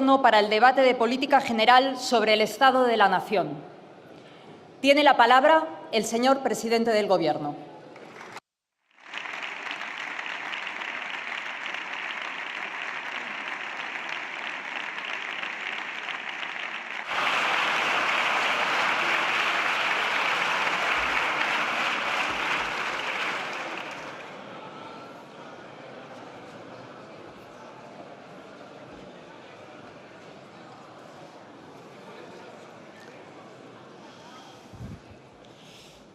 turno para el debate de política general sobre el Estado de la Nación. Tiene la palabra el señor presidente del Gobierno.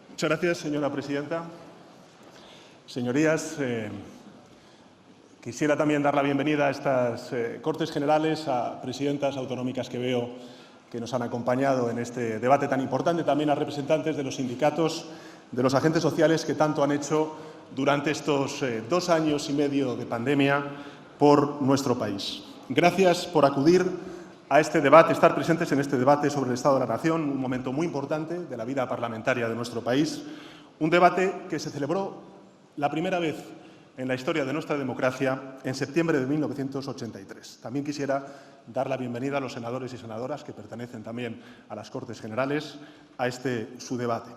Muchas gracias, señora presidenta. Señorías, quisiera también dar la bienvenida a estas Cortes Generales a presidentas autonómicas que veo que nos han acompañado en este debate tan importante, también a representantes de los sindicatos, de los agentes sociales que tanto han hecho durante estos 2 años y medio de pandemia por nuestro país. Gracias por acudir a este debate, estar presentes en este debate sobre el Estado de la Nación, un momento muy importante de la vida parlamentaria de nuestro país, un debate que se celebró la primera vez en la historia de nuestra democracia en septiembre de 1983. También quisiera dar la bienvenida a los senadores y senadoras que pertenecen también a las Cortes Generales a su debate.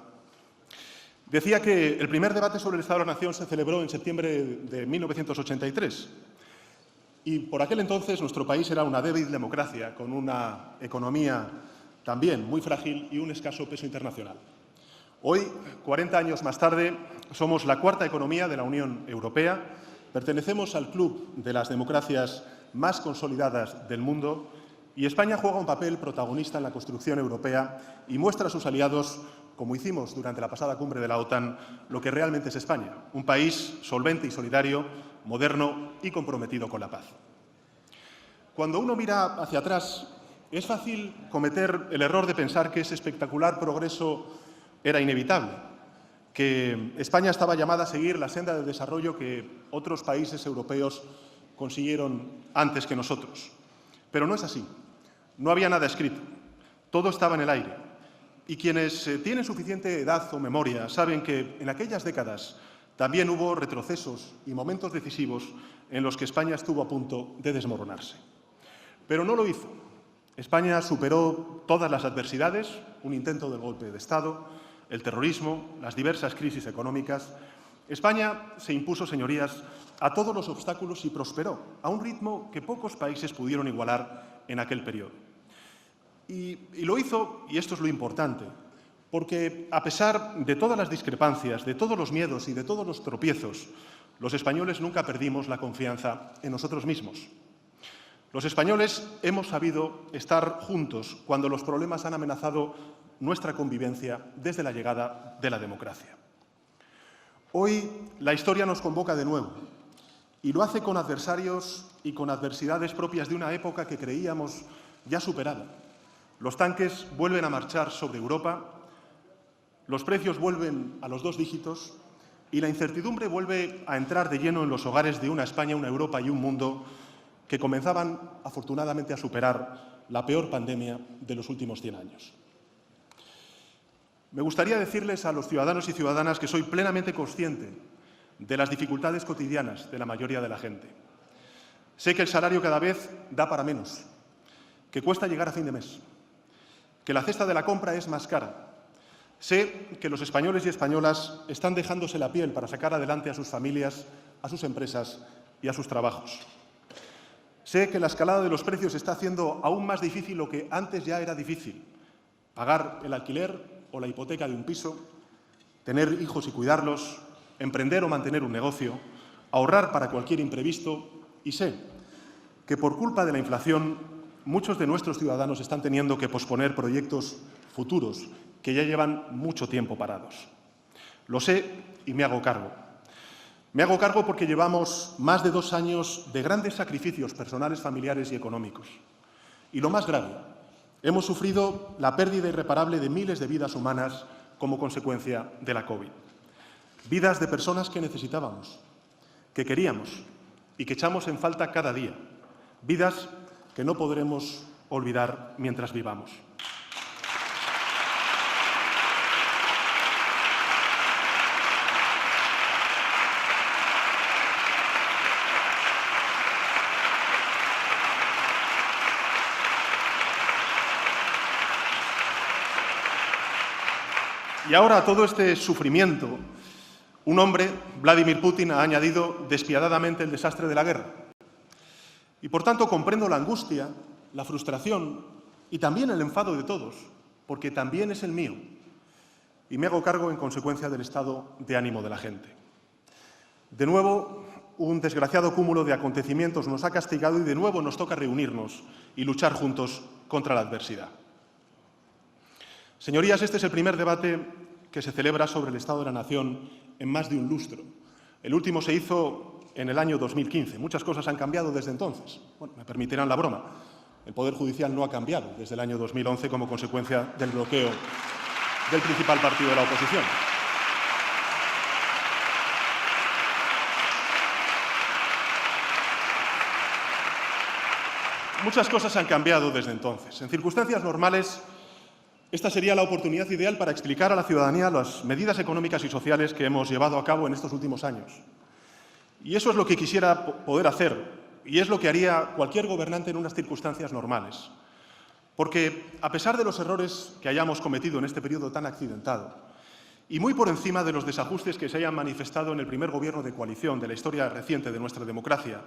Decía que el primer debate sobre el Estado de la Nación se celebró en septiembre de 1983. Y por aquel entonces nuestro país era una débil democracia, con una economía también muy frágil y un escaso peso internacional. Hoy, 40 años más tarde, somos la cuarta economía de la Unión Europea, pertenecemos al club de las democracias más consolidadas del mundo y España juega un papel protagonista en la construcción europea y muestra a sus aliados, como hicimos durante la pasada cumbre de la OTAN, lo que realmente es España, un país solvente y solidario, moderno y comprometido con la paz. Cuando uno mira hacia atrás, es fácil cometer el error de pensar que ese espectacular progreso era inevitable, que España estaba llamada a seguir la senda de desarrollo que otros países europeos consiguieron antes que nosotros. Pero no es así. No había nada escrito. Todo estaba en el aire. Y quienes tienen suficiente edad o memoria saben que en aquellas décadas también hubo retrocesos y momentos decisivos en los que España estuvo a punto de desmoronarse. Pero no lo hizo. España superó todas las adversidades, un intento de golpe de Estado, el terrorismo, las diversas crisis económicas. España se impuso, señorías, a todos los obstáculos y prosperó a un ritmo que pocos países pudieron igualar en aquel periodo. Y lo hizo, y esto es lo importante, porque a pesar de todas las discrepancias, de todos los miedos y de todos los tropiezos, los españoles nunca perdimos la confianza en nosotros mismos. Los españoles hemos sabido estar juntos cuando los problemas han amenazado nuestra convivencia desde la llegada de la democracia. Hoy la historia nos convoca de nuevo y lo hace con adversarios y con adversidades propias de una época que creíamos ya superada. Los tanques vuelven a marchar sobre Europa, los precios vuelven a los 2 dígitos y la incertidumbre vuelve a entrar de lleno en los hogares de una España, una Europa y un mundo que comenzaban, afortunadamente, a superar la peor pandemia de los últimos 100 años. Me gustaría decirles a los ciudadanos y ciudadanas que soy plenamente consciente de las dificultades cotidianas de la mayoría de la gente. Sé que el salario cada vez da para menos, que cuesta llegar a fin de mes, que la cesta de la compra es más cara. Sé que los españoles y españolas están dejándose la piel para sacar adelante a sus familias, a sus empresas y a sus trabajos. Sé que la escalada de los precios está haciendo aún más difícil lo que antes ya era difícil: pagar el alquiler o la hipoteca de un piso, tener hijos y cuidarlos, emprender o mantener un negocio, ahorrar para cualquier imprevisto. Y sé que por culpa de la inflación muchos de nuestros ciudadanos están teniendo que posponer proyectos futuros que ya llevan mucho tiempo parados. Lo sé y me hago cargo. Me hago cargo porque llevamos más de 2 años de grandes sacrificios personales, familiares y económicos. Y lo más grave, hemos sufrido la pérdida irreparable de miles de vidas humanas como consecuencia de la COVID. Vidas de personas que necesitábamos, que queríamos y que echamos en falta cada día. Vidas que no podremos olvidar mientras vivamos. Y ahora a todo este sufrimiento, un hombre, Vladimir Putin, ha añadido despiadadamente el desastre de la guerra. Y por tanto comprendo la angustia, la frustración y también el enfado de todos, porque también es el mío. Y me hago cargo en consecuencia del estado de ánimo de la gente. De nuevo, un desgraciado cúmulo de acontecimientos nos ha castigado y de nuevo nos toca reunirnos y luchar juntos contra la adversidad. Señorías, este es el primer debate que se celebra sobre el Estado de la Nación en más de un lustro. El último se hizo en el año 2015. Muchas cosas han cambiado desde entonces. Bueno, me permitirán la broma. El Poder Judicial no ha cambiado desde el año 2011 como consecuencia del bloqueo del principal partido de la oposición. Muchas cosas han cambiado desde entonces. En circunstancias normales, esta sería la oportunidad ideal para explicar a la ciudadanía las medidas económicas y sociales que hemos llevado a cabo en estos últimos años. Y eso es lo que quisiera poder hacer, y es lo que haría cualquier gobernante en unas circunstancias normales. Porque, a pesar de los errores que hayamos cometido en este periodo tan accidentado, y muy por encima de los desajustes que se hayan manifestado en el primer gobierno de coalición de la historia reciente de nuestra democracia,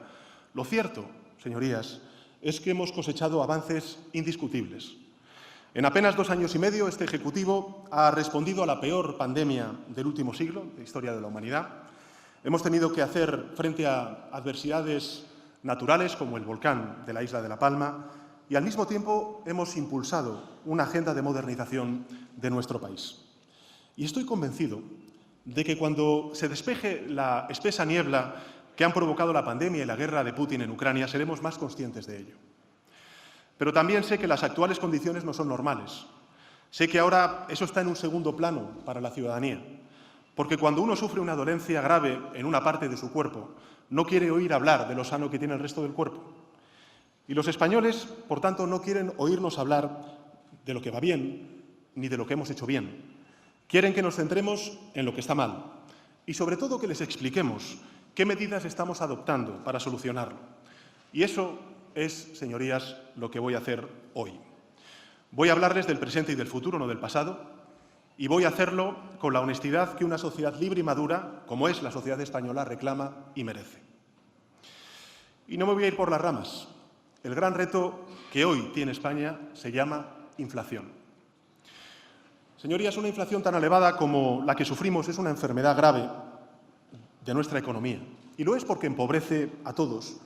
lo cierto, señorías, es que hemos cosechado avances indiscutibles. En apenas 2 años y medio, este Ejecutivo ha respondido a la peor pandemia del último siglo, de la historia de la humanidad. Hemos tenido que hacer frente a adversidades naturales, como el volcán de la isla de La Palma, y al mismo tiempo hemos impulsado una agenda de modernización de nuestro país. Y estoy convencido de que cuando se despeje la espesa niebla que han provocado la pandemia y la guerra de Putin en Ucrania, seremos más conscientes de ello. Pero también sé que las actuales condiciones no son normales. Sé que ahora eso está en un segundo plano para la ciudadanía, porque cuando uno sufre una dolencia grave en una parte de su cuerpo, no quiere oír hablar de lo sano que tiene el resto del cuerpo. Y los españoles, por tanto, no quieren oírnos hablar de lo que va bien ni de lo que hemos hecho bien. Quieren que nos centremos en lo que está mal y, sobre todo, que les expliquemos qué medidas estamos adoptando para solucionarlo. Y eso es, señorías, lo que voy a hacer hoy. Voy a hablarles del presente y del futuro, no del pasado, y voy a hacerlo con la honestidad que una sociedad libre y madura, como es la sociedad española, reclama y merece. Y no me voy a ir por las ramas. El gran reto que hoy tiene España se llama inflación. Señorías, una inflación tan elevada como la que sufrimos es una enfermedad grave de nuestra economía. Y lo es porque empobrece a todos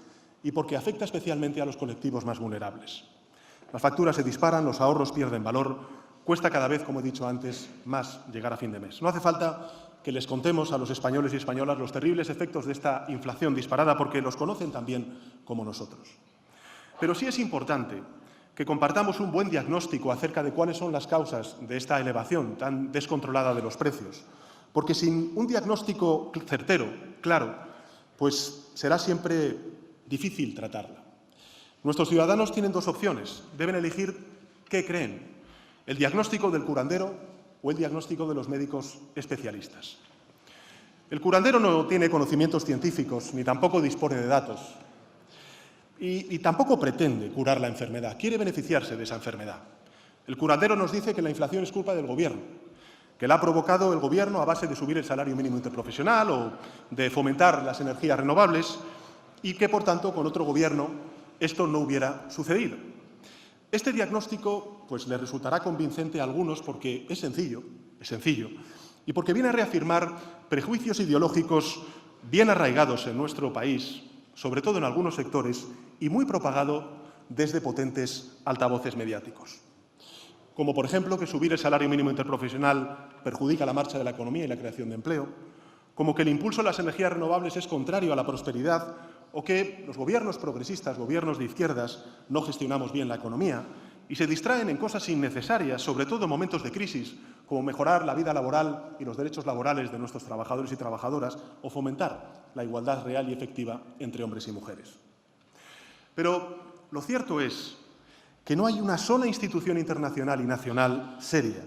y porque afecta especialmente a los colectivos más vulnerables. Las facturas se disparan, los ahorros pierden valor, cuesta cada vez, como he dicho antes, más llegar a fin de mes. No hace falta que les contemos a los españoles y españolas los terribles efectos de esta inflación disparada, porque los conocen tan bien como nosotros. Pero sí es importante que compartamos un buen diagnóstico acerca de cuáles son las causas de esta elevación tan descontrolada de los precios, porque sin un diagnóstico certero, claro, pues será siempre difícil tratarla. Nuestros ciudadanos tienen 2 opciones. Deben elegir qué creen, el diagnóstico del curandero o el diagnóstico de los médicos especialistas. El curandero no tiene conocimientos científicos ni tampoco dispone de datos y tampoco pretende curar la enfermedad, quiere beneficiarse de esa enfermedad. El curandero nos dice que la inflación es culpa del Gobierno, que la ha provocado el Gobierno a base de subir el salario mínimo interprofesional o de fomentar las energías renovables y que, por tanto, con otro Gobierno esto no hubiera sucedido. Este diagnóstico pues, le resultará convincente a algunos porque es sencillo, y porque viene a reafirmar prejuicios ideológicos bien arraigados en nuestro país, sobre todo en algunos sectores, y muy propagado desde potentes altavoces mediáticos. Como, por ejemplo, que subir el salario mínimo interprofesional perjudica la marcha de la economía y la creación de empleo, como que el impulso a las energías renovables es contrario a la prosperidad, o que los gobiernos progresistas, gobiernos de izquierdas, no gestionamos bien la economía y se distraen en cosas innecesarias, sobre todo en momentos de crisis, como mejorar la vida laboral y los derechos laborales de nuestros trabajadores y trabajadoras o fomentar la igualdad real y efectiva entre hombres y mujeres. Pero lo cierto es que no hay una sola institución internacional y nacional seria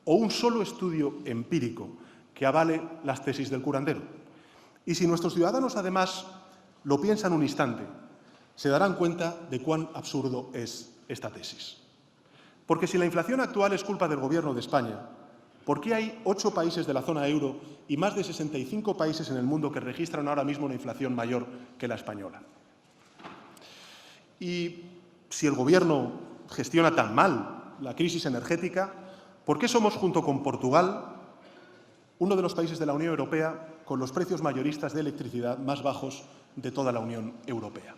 o un solo estudio empírico que avale las tesis del curandero. Y si nuestros ciudadanos, además, lo piensan un instante, se darán cuenta de cuán absurdo es esta tesis. Porque si la inflación actual es culpa del Gobierno de España, ¿Por qué hay 8 países de la zona euro y más de 65 países en el mundo que registran ahora mismo una inflación mayor que la española? Y si el Gobierno gestiona tan mal la crisis energética, ¿por qué somos, junto con Portugal, uno de los países de la Unión Europea con los precios mayoristas de electricidad más bajos de toda la Unión Europea?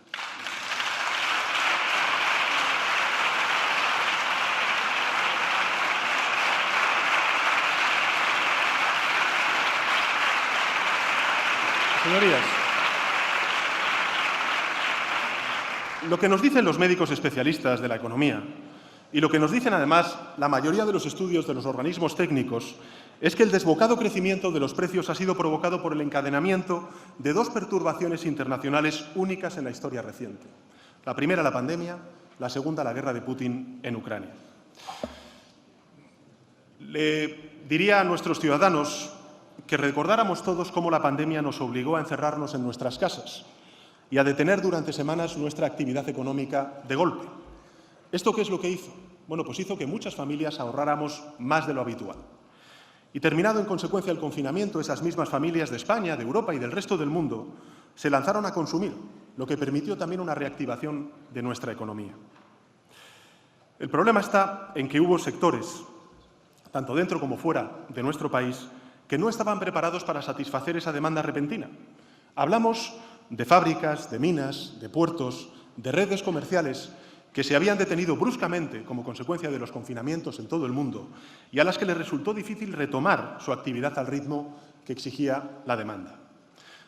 Señorías, lo que nos dicen los médicos especialistas de la economía y lo que nos dicen, además, la mayoría de los estudios de los organismos técnicos es que el desbocado crecimiento de los precios ha sido provocado por el encadenamiento de 2 perturbaciones internacionales únicas en la historia reciente. La primera, la pandemia; la segunda, la guerra de Putin en Ucrania. Le diría a nuestros ciudadanos que recordáramos todos cómo la pandemia nos obligó a encerrarnos en nuestras casas y a detener durante semanas nuestra actividad económica de golpe. ¿Esto qué es lo que hizo? Bueno, pues hizo que muchas familias ahorráramos más de lo habitual. Y terminado en consecuencia el confinamiento, esas mismas familias de España, de Europa y del resto del mundo se lanzaron a consumir, lo que permitió también una reactivación de nuestra economía. El problema está en que hubo sectores, tanto dentro como fuera de nuestro país, que no estaban preparados para satisfacer esa demanda repentina. Hablamos de fábricas, de minas, de puertos, de redes comerciales que se habían detenido bruscamente como consecuencia de los confinamientos en todo el mundo y a las que les resultó difícil retomar su actividad al ritmo que exigía la demanda.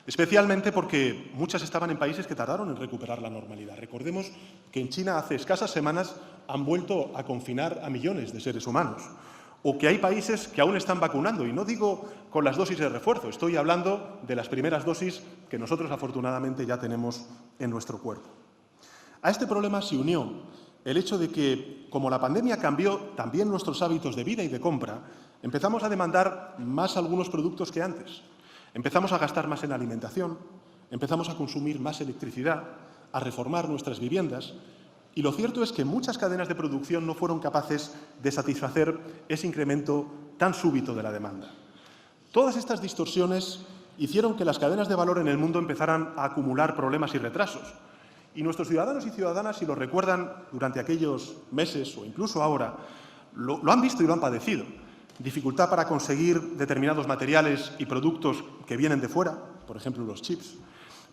Especialmente porque muchas estaban en países que tardaron en recuperar la normalidad. Recordemos que en China hace escasas semanas han vuelto a confinar a millones de seres humanos, o que hay países que aún están vacunando, y no digo con las dosis de refuerzo, estoy hablando de las primeras dosis que nosotros afortunadamente ya tenemos en nuestro cuerpo. A este problema se unió el hecho de que, como la pandemia cambió también nuestros hábitos de vida y de compra, empezamos a demandar más algunos productos que antes. Empezamos a gastar más en alimentación, empezamos a consumir más electricidad, a reformar nuestras viviendas. Y lo cierto es que muchas cadenas de producción no fueron capaces de satisfacer ese incremento tan súbito de la demanda. Todas estas distorsiones hicieron que las cadenas de valor en el mundo empezaran a acumular problemas y retrasos. Y nuestros ciudadanos y ciudadanas, si lo recuerdan durante aquellos meses o incluso ahora, lo han visto y lo han padecido. Dificultad para conseguir determinados materiales y productos que vienen de fuera, por ejemplo los chips.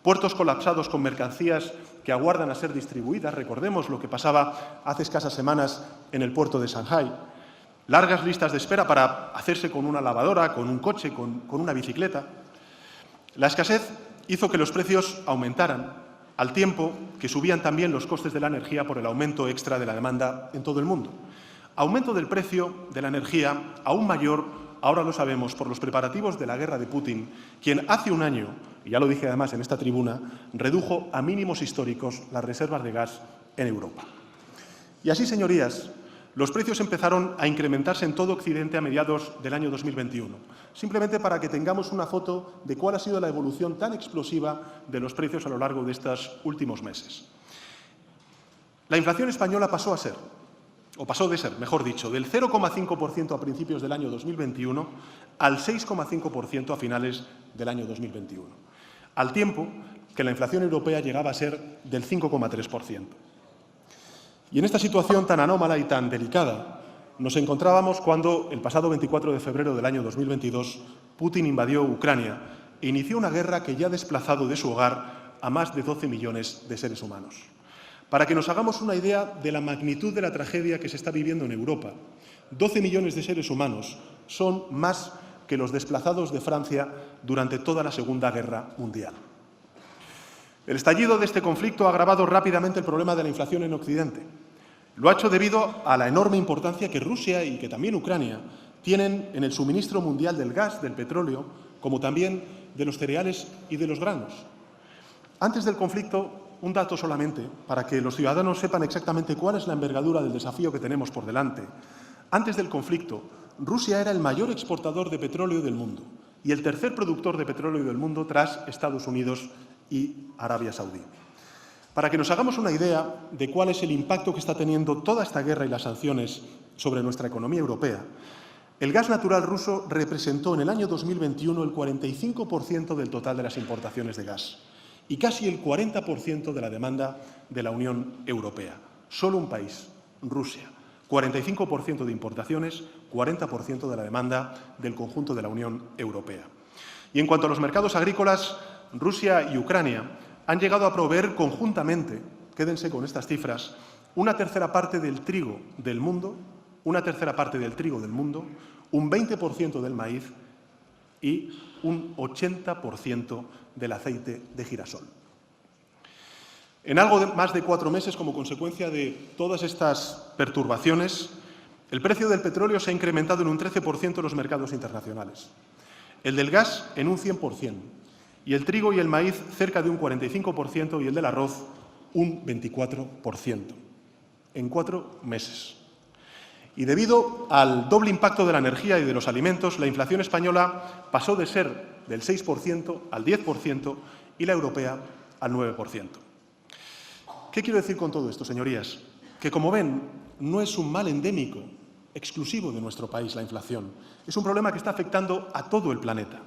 Puertos colapsados con mercancías que aguardan a ser distribuidas. Recordemos lo que pasaba hace escasas semanas en el puerto de Shanghái. Largas listas de espera para hacerse con una lavadora, con un coche, con una bicicleta. La escasez hizo que los precios aumentaran, al tiempo que subían también los costes de la energía por el aumento extra de la demanda en todo el mundo. Aumento del precio de la energía aún mayor, ahora lo sabemos, por los preparativos de la guerra de Putin, quien hace un año, y ya lo dije además en esta tribuna, redujo a mínimos históricos las reservas de gas en Europa. Y así, señorías, los precios empezaron a incrementarse en todo Occidente a mediados del año 2021, simplemente para que tengamos una foto de cuál ha sido la evolución tan explosiva de los precios a lo largo de estos últimos meses. La inflación española pasó de ser, mejor dicho, del 0,5% a principios del año 2021 al 6,5% a finales del año 2021, al tiempo que la inflación europea llegaba a ser del 5,3%. Y en esta situación tan anómala y tan delicada nos encontrábamos cuando, el pasado 24 de febrero del año 2022, Putin invadió Ucrania e inició una guerra que ya ha desplazado de su hogar a más de 12 millones de seres humanos. Para que nos hagamos una idea de la magnitud de la tragedia que se está viviendo en Europa, 12 millones de seres humanos son más que los desplazados de Francia durante toda la Segunda Guerra Mundial. El estallido de este conflicto ha agravado rápidamente el problema de la inflación en Occidente. Lo ha hecho debido a la enorme importancia que Rusia y que también Ucrania tienen en el suministro mundial del gas, del petróleo, como también de los cereales y de los granos. Antes del conflicto, un dato solamente, para que los ciudadanos sepan exactamente cuál es la envergadura del desafío que tenemos por delante. Antes del conflicto, Rusia era el mayor exportador de petróleo del mundo y el tercer productor de petróleo del mundo tras Estados Unidos y Arabia Saudí. Para que nos hagamos una idea de cuál es el impacto que está teniendo toda esta guerra y las sanciones sobre nuestra economía europea, El gas natural ruso representó en el año 2021 el 45% del total de las importaciones de gas y casi el 40% de la demanda de la Unión Europea. Solo un país, Rusia. 45% de importaciones, 40% de la demanda del conjunto de la Unión Europea. Y en cuanto a los mercados agrícolas, Rusia y Ucrania han llegado a proveer conjuntamente, quédense con estas cifras, una tercera parte del trigo del mundo, un 20% del maíz y un 80% del aceite de girasol. En algo más de 4 meses, como consecuencia de todas estas perturbaciones, el precio del petróleo se ha incrementado en un 13% en los mercados internacionales, el del gas en un 100%, y el trigo y el maíz cerca de un 45% y el del arroz un 24%, en 4 meses. Y debido al doble impacto de la energía y de los alimentos, la inflación española pasó de ser del 6% al 10% y la europea al 9%. ¿Qué quiero decir con todo esto, señorías? Que, como ven, no es un mal endémico exclusivo de nuestro país la inflación. Es un problema que está afectando a todo el planeta.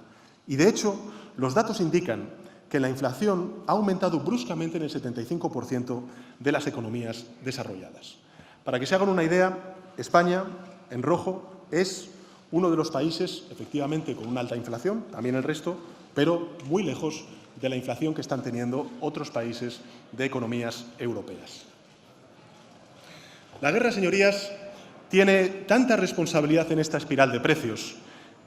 Y, de hecho, los datos indican que la inflación ha aumentado bruscamente en el 75% de las economías desarrolladas. Para que se hagan una idea, España, en rojo, es uno de los países, efectivamente, con una alta inflación, también el resto, pero muy lejos de la inflación que están teniendo otros países de economías europeas. La guerra, señorías, tiene tanta responsabilidad en esta espiral de precios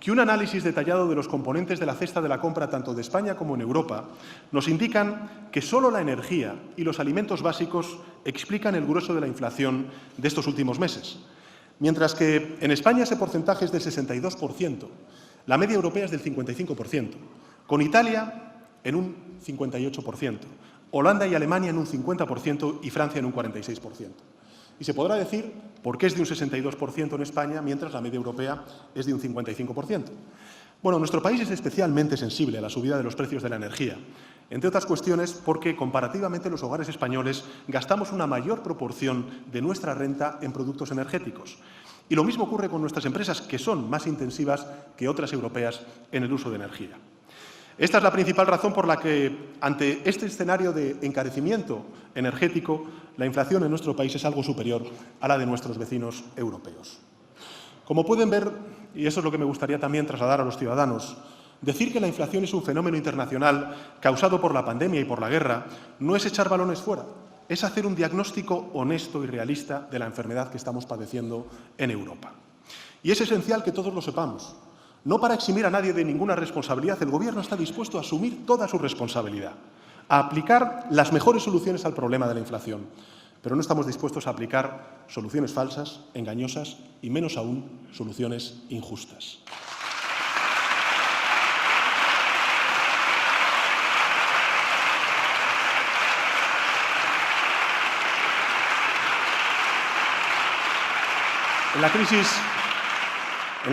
que un análisis detallado de los componentes de la cesta de la compra tanto de España como en Europa nos indican que solo la energía y los alimentos básicos explican el grueso de la inflación de estos últimos meses. Mientras que en España ese porcentaje es del 62%, la media europea es del 55%, con Italia en un 58%, Holanda y Alemania en un 50% y Francia en un 46%. Y se podrá decir por qué es de un 62% en España, mientras la media europea es de un 55%. Bueno, nuestro país es especialmente sensible a la subida de los precios de la energía, entre otras cuestiones porque, comparativamente, los hogares españoles gastamos una mayor proporción de nuestra renta en productos energéticos. Y lo mismo ocurre con nuestras empresas, que son más intensivas que otras europeas en el uso de energía. Esta es la principal razón por la que, ante este escenario de encarecimiento energético, la inflación en nuestro país es algo superior a la de nuestros vecinos europeos. Como pueden ver, y eso es lo que me gustaría también trasladar a los ciudadanos, decir que la inflación es un fenómeno internacional causado por la pandemia y por la guerra no es echar balones fuera, es hacer un diagnóstico honesto y realista de la enfermedad que estamos padeciendo en Europa. Y es esencial que todos lo sepamos. No para eximir a nadie de ninguna responsabilidad, el Gobierno está dispuesto a asumir toda su responsabilidad, a aplicar las mejores soluciones al problema de la inflación, pero no estamos dispuestos a aplicar soluciones falsas, engañosas y, menos aún, soluciones injustas. En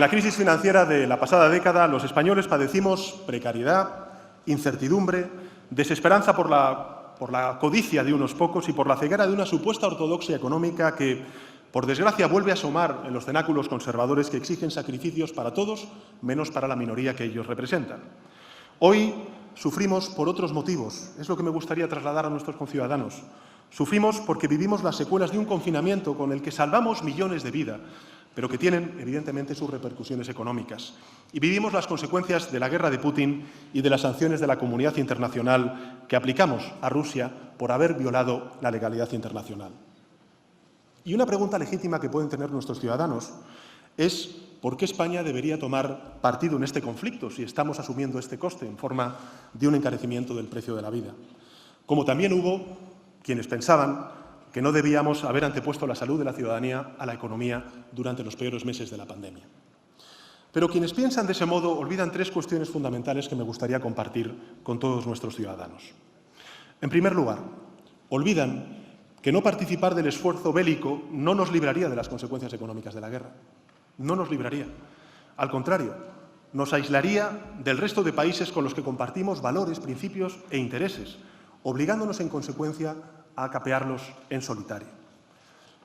la crisis financiera de la pasada década, los españoles padecimos precariedad, incertidumbre, desesperanza por la codicia de unos pocos y por la ceguera de una supuesta ortodoxia económica que, por desgracia, vuelve a asomar en los cenáculos conservadores que exigen sacrificios para todos, menos para la minoría que ellos representan. Hoy sufrimos por otros motivos, es lo que me gustaría trasladar a nuestros conciudadanos. Sufrimos porque vivimos las secuelas de un confinamiento con el que salvamos millones de vidas, pero que tienen, evidentemente, sus repercusiones económicas. Y vivimos las consecuencias de la guerra de Putin y de las sanciones de la comunidad internacional que aplicamos a Rusia por haber violado la legalidad internacional. Y una pregunta legítima que pueden tener nuestros ciudadanos es ¿por qué España debería tomar partido en este conflicto si estamos asumiendo este coste en forma de un encarecimiento del precio de la vida? Como también hubo quienes pensaban que no debíamos haber antepuesto la salud de la ciudadanía a la economía durante los peores meses de la pandemia. Pero quienes piensan de ese modo olvidan 3 cuestiones fundamentales que me gustaría compartir con todos nuestros ciudadanos. En primer lugar, olvidan que no participar del esfuerzo bélico no nos libraría de las consecuencias económicas de la guerra. No nos libraría. Al contrario, nos aislaría del resto de países con los que compartimos valores, principios e intereses, obligándonos en consecuencia a capearlos en solitario.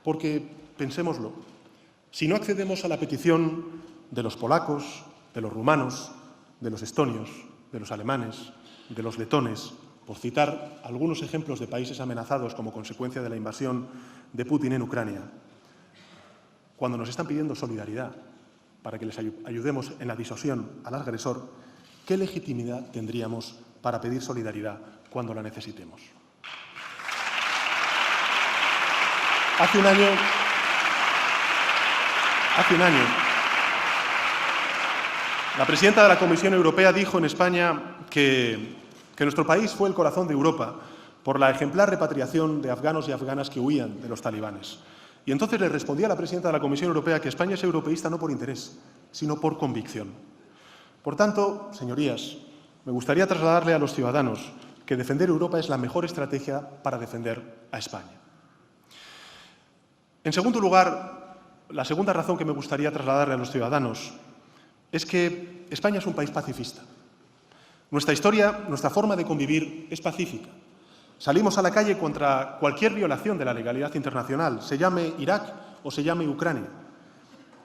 Porque, pensémoslo, si no accedemos a la petición de los polacos, de los rumanos, de los estonios, de los alemanes, de los letones, por citar algunos ejemplos de países amenazados como consecuencia de la invasión de Putin en Ucrania, cuando nos están pidiendo solidaridad para que les ayudemos en la disuasión al agresor, ¿qué legitimidad tendríamos para pedir solidaridad cuando la necesitemos? Hace un año, la presidenta de la Comisión Europea dijo en España que nuestro país fue el corazón de Europa por la ejemplar repatriación de afganos y afganas que huían de los talibanes. Y entonces le respondía a la presidenta de la Comisión Europea que España es europeísta no por interés, sino por convicción. Por tanto, señorías, me gustaría trasladarle a los ciudadanos que defender Europa es la mejor estrategia para defender a España. En segundo lugar, la segunda razón que me gustaría trasladarle a los ciudadanos es que España es un país pacifista. Nuestra historia, nuestra forma de convivir es pacífica. Salimos a la calle contra cualquier violación de la legalidad internacional, se llame Irak o se llame Ucrania.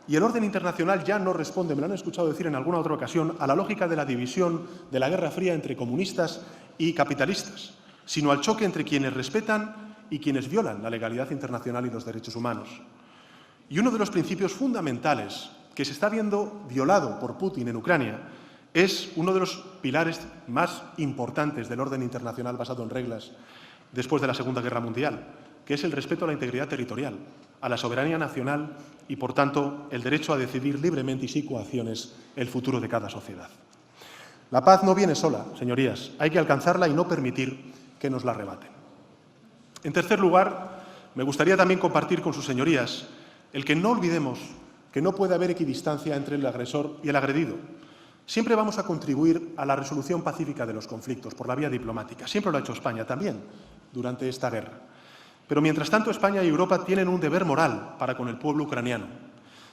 Y el orden internacional ya no responde, me lo han escuchado decir en alguna otra ocasión, a la lógica de la división de la Guerra Fría entre comunistas y capitalistas, sino al choque entre quienes respetan y quienes violan la legalidad internacional y los derechos humanos. Y uno de los principios fundamentales que se está viendo violado por Putin en Ucrania es uno de los pilares más importantes del orden internacional basado en reglas después de la Segunda Guerra Mundial, que es el respeto a la integridad territorial, a la soberanía nacional y, por tanto, el derecho a decidir libremente y sin coacciones el futuro de cada sociedad. La paz no viene sola, señorías. Hay que alcanzarla y no permitir que nos la arrebaten. En tercer lugar, me gustaría también compartir con sus señorías el que no olvidemos que no puede haber equidistancia entre el agresor y el agredido. Siempre vamos a contribuir a la resolución pacífica de los conflictos por la vía diplomática. Siempre lo ha hecho España también durante esta guerra. Pero mientras tanto, España y Europa tienen un deber moral para con el pueblo ucraniano.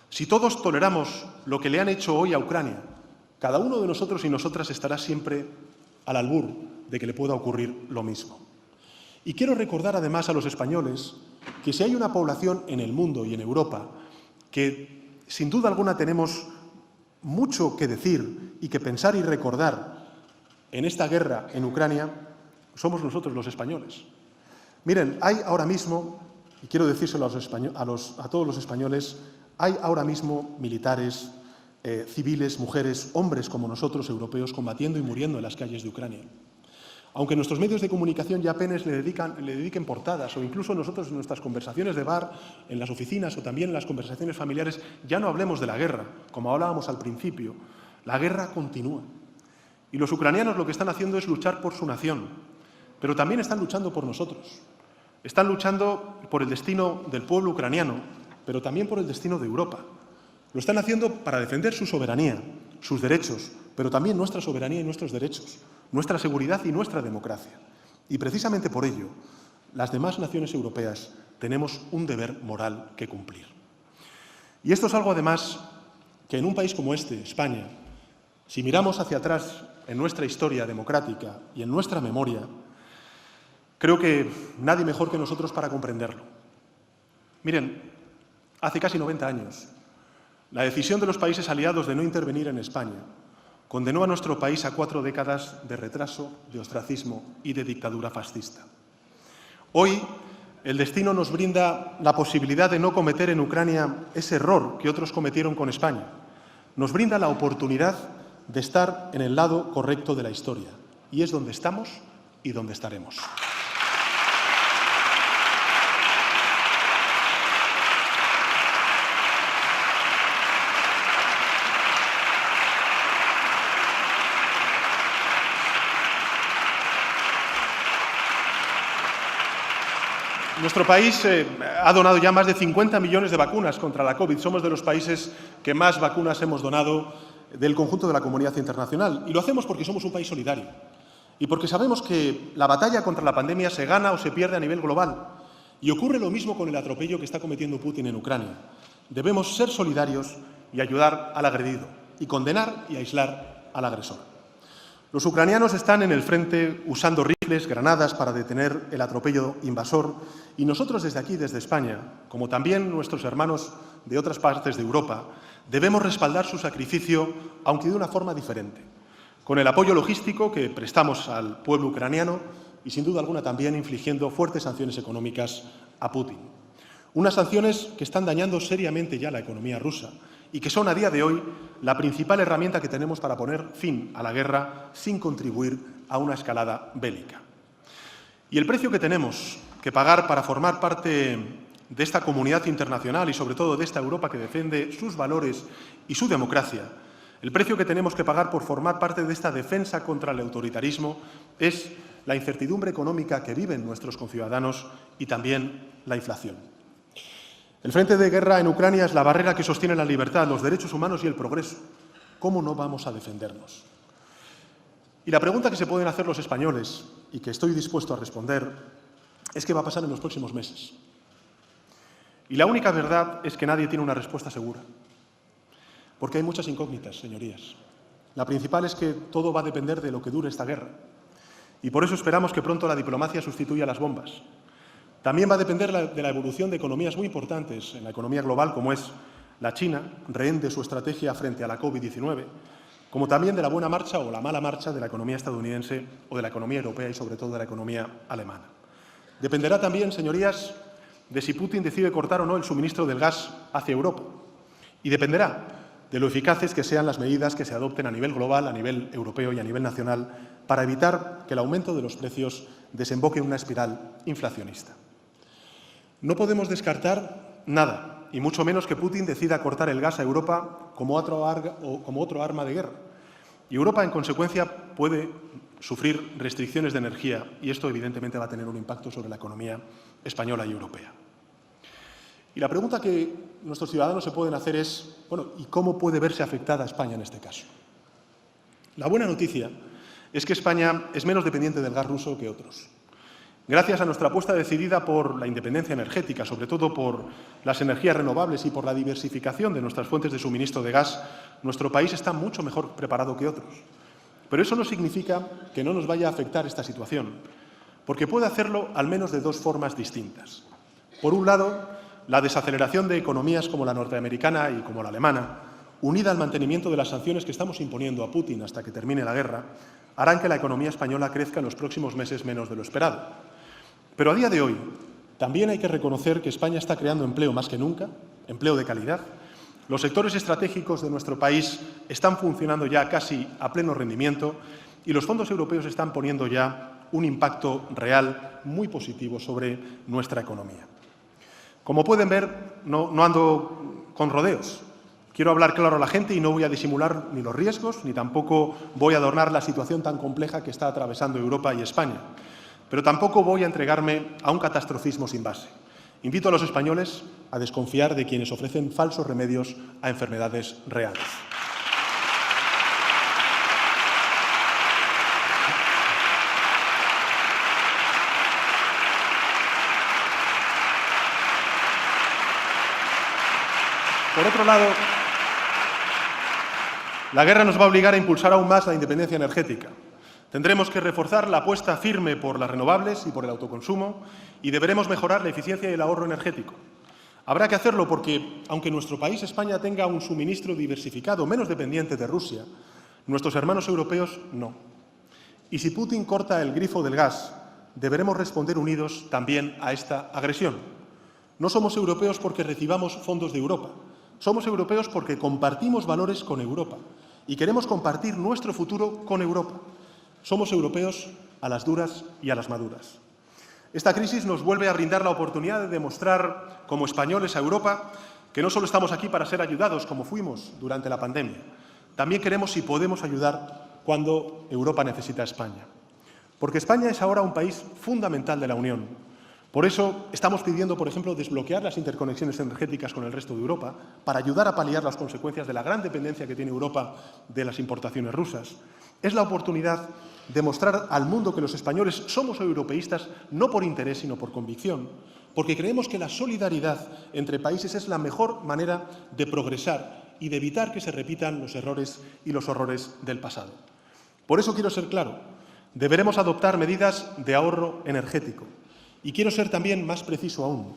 Si todos toleramos lo que le han hecho hoy a Ucrania, cada uno de nosotros y nosotras estará siempre al albur de que le pueda ocurrir lo mismo. Y quiero recordar además a los españoles que si hay una población en el mundo y en Europa que sin duda alguna tenemos mucho que decir y que pensar y recordar en esta guerra en Ucrania, somos nosotros los españoles. Miren, hay ahora mismo, y quiero decírselo a todos los españoles, hay ahora mismo militares, civiles, mujeres, hombres como nosotros, europeos, combatiendo y muriendo en las calles de Ucrania. Aunque nuestros medios de comunicación ya apenas le dediquen portadas, o incluso nosotros en nuestras conversaciones de bar, en las oficinas o también en las conversaciones familiares, ya no hablemos de la guerra, como hablábamos al principio. La guerra continúa. Y los ucranianos lo que están haciendo es luchar por su nación, pero también están luchando por nosotros. Están luchando por el destino del pueblo ucraniano, pero también por el destino de Europa. Lo están haciendo para defender su soberanía, sus derechos, pero también nuestra soberanía y nuestros derechos, nuestra seguridad y nuestra democracia. Y precisamente por ello, las demás naciones europeas tenemos un deber moral que cumplir. Y esto es algo, además, que en un país como este, España, si miramos hacia atrás en nuestra historia democrática y en nuestra memoria, creo que nadie mejor que nosotros para comprenderlo. Miren, hace casi 90 años, la decisión de los países aliados de no intervenir en España condenó a nuestro país a 4 décadas de retraso, de ostracismo y de dictadura fascista. Hoy, el destino nos brinda la posibilidad de no cometer en Ucrania ese error que otros cometieron con España. Nos brinda la oportunidad de estar en el lado correcto de la historia. Y es donde estamos y donde estaremos. Nuestro país ha donado ya más de 50 millones de vacunas contra la COVID. Somos de los países que más vacunas hemos donado del conjunto de la comunidad internacional. Y lo hacemos porque somos un país solidario y porque sabemos que la batalla contra la pandemia se gana o se pierde a nivel global. Y ocurre lo mismo con el atropello que está cometiendo Putin en Ucrania. Debemos ser solidarios y ayudar al agredido, y condenar y aislar al agresor. Los ucranianos están en el frente usando rifles, granadas para detener el atropello invasor y nosotros desde aquí, desde España, como también nuestros hermanos de otras partes de Europa, debemos respaldar su sacrificio, aunque de una forma diferente, con el apoyo logístico que prestamos al pueblo ucraniano y, sin duda alguna, también infligiendo fuertes sanciones económicas a Putin. Unas sanciones que están dañando seriamente ya la economía rusa y que son a día de hoy la principal herramienta que tenemos para poner fin a la guerra sin contribuir a una escalada bélica. Y el precio que tenemos que pagar para formar parte de esta comunidad internacional y, sobre todo, de esta Europa que defiende sus valores y su democracia, el precio que tenemos que pagar por formar parte de esta defensa contra el autoritarismo es la incertidumbre económica que viven nuestros conciudadanos y también la inflación. El frente de guerra en Ucrania es la barrera que sostiene la libertad, los derechos humanos y el progreso. ¿Cómo no vamos a defendernos? Y la pregunta que se pueden hacer los españoles, y que estoy dispuesto a responder, es qué va a pasar en los próximos meses. Y la única verdad es que nadie tiene una respuesta segura, porque hay muchas incógnitas, señorías. La principal es que todo va a depender de lo que dure esta guerra, y por eso esperamos que pronto la diplomacia sustituya las bombas. También va a depender de la evolución de economías muy importantes en la economía global, como es la China, rehén de su estrategia frente a la COVID-19, como también de la buena marcha o la mala marcha de la economía estadounidense o de la economía europea y, sobre todo, de la economía alemana. Dependerá también, señorías, de si Putin decide cortar o no el suministro del gas hacia Europa. Y dependerá de lo eficaces que sean las medidas que se adopten a nivel global, a nivel europeo y a nivel nacional para evitar que el aumento de los precios desemboque en una espiral inflacionista. No podemos descartar nada, y mucho menos que Putin decida cortar el gas a Europa como otro arma de guerra. Y Europa, en consecuencia, puede sufrir restricciones de energía, y esto, evidentemente, va a tener un impacto sobre la economía española y europea. Y la pregunta que nuestros ciudadanos se pueden hacer es, bueno, ¿y cómo puede verse afectada España en este caso? La buena noticia es que España es menos dependiente del gas ruso que otros. Gracias a nuestra apuesta decidida por la independencia energética, sobre todo por las energías renovables y por la diversificación de nuestras fuentes de suministro de gas, nuestro país está mucho mejor preparado que otros. Pero eso no significa que no nos vaya a afectar esta situación, porque puede hacerlo al menos de dos formas distintas. Por un lado, la desaceleración de economías como la norteamericana y como la alemana, unida al mantenimiento de las sanciones que estamos imponiendo a Putin hasta que termine la guerra, harán que la economía española crezca en los próximos meses menos de lo esperado. Pero a día de hoy también hay que reconocer que España está creando empleo más que nunca, empleo de calidad. Los sectores estratégicos de nuestro país están funcionando ya casi a pleno rendimiento y los fondos europeos están poniendo ya un impacto real muy positivo sobre nuestra economía. Como pueden ver, no ando con rodeos. Quiero hablar claro a la gente y no voy a disimular ni los riesgos ni tampoco voy a adornar la situación tan compleja que está atravesando Europa y España. Pero tampoco voy a entregarme a un catastrofismo sin base. Invito a los españoles a desconfiar de quienes ofrecen falsos remedios a enfermedades reales. Por otro lado, la guerra nos va a obligar a impulsar aún más la independencia energética. Tendremos que reforzar la apuesta firme por las renovables y por el autoconsumo y deberemos mejorar la eficiencia y el ahorro energético. Habrá que hacerlo porque, aunque nuestro país, España, tenga un suministro diversificado menos dependiente de Rusia, nuestros hermanos europeos no. Y si Putin corta el grifo del gas, deberemos responder unidos también a esta agresión. No somos europeos porque recibamos fondos de Europa. Somos europeos porque compartimos valores con Europa y queremos compartir nuestro futuro con Europa. Somos europeos a las duras y a las maduras. Esta crisis nos vuelve a brindar la oportunidad de demostrar como españoles a Europa que no solo estamos aquí para ser ayudados como fuimos durante la pandemia, también queremos y podemos ayudar cuando Europa necesita a España. Porque España es ahora un país fundamental de la Unión. Por eso estamos pidiendo, por ejemplo, desbloquear las interconexiones energéticas con el resto de Europa para ayudar a paliar las consecuencias de la gran dependencia que tiene Europa de las importaciones rusas. Es la oportunidad de mostrar al mundo que los españoles somos europeístas no por interés, sino por convicción, porque creemos que la solidaridad entre países es la mejor manera de progresar y de evitar que se repitan los errores y los horrores del pasado. Por eso quiero ser claro, deberemos adoptar medidas de ahorro energético. Y quiero ser también más preciso aún.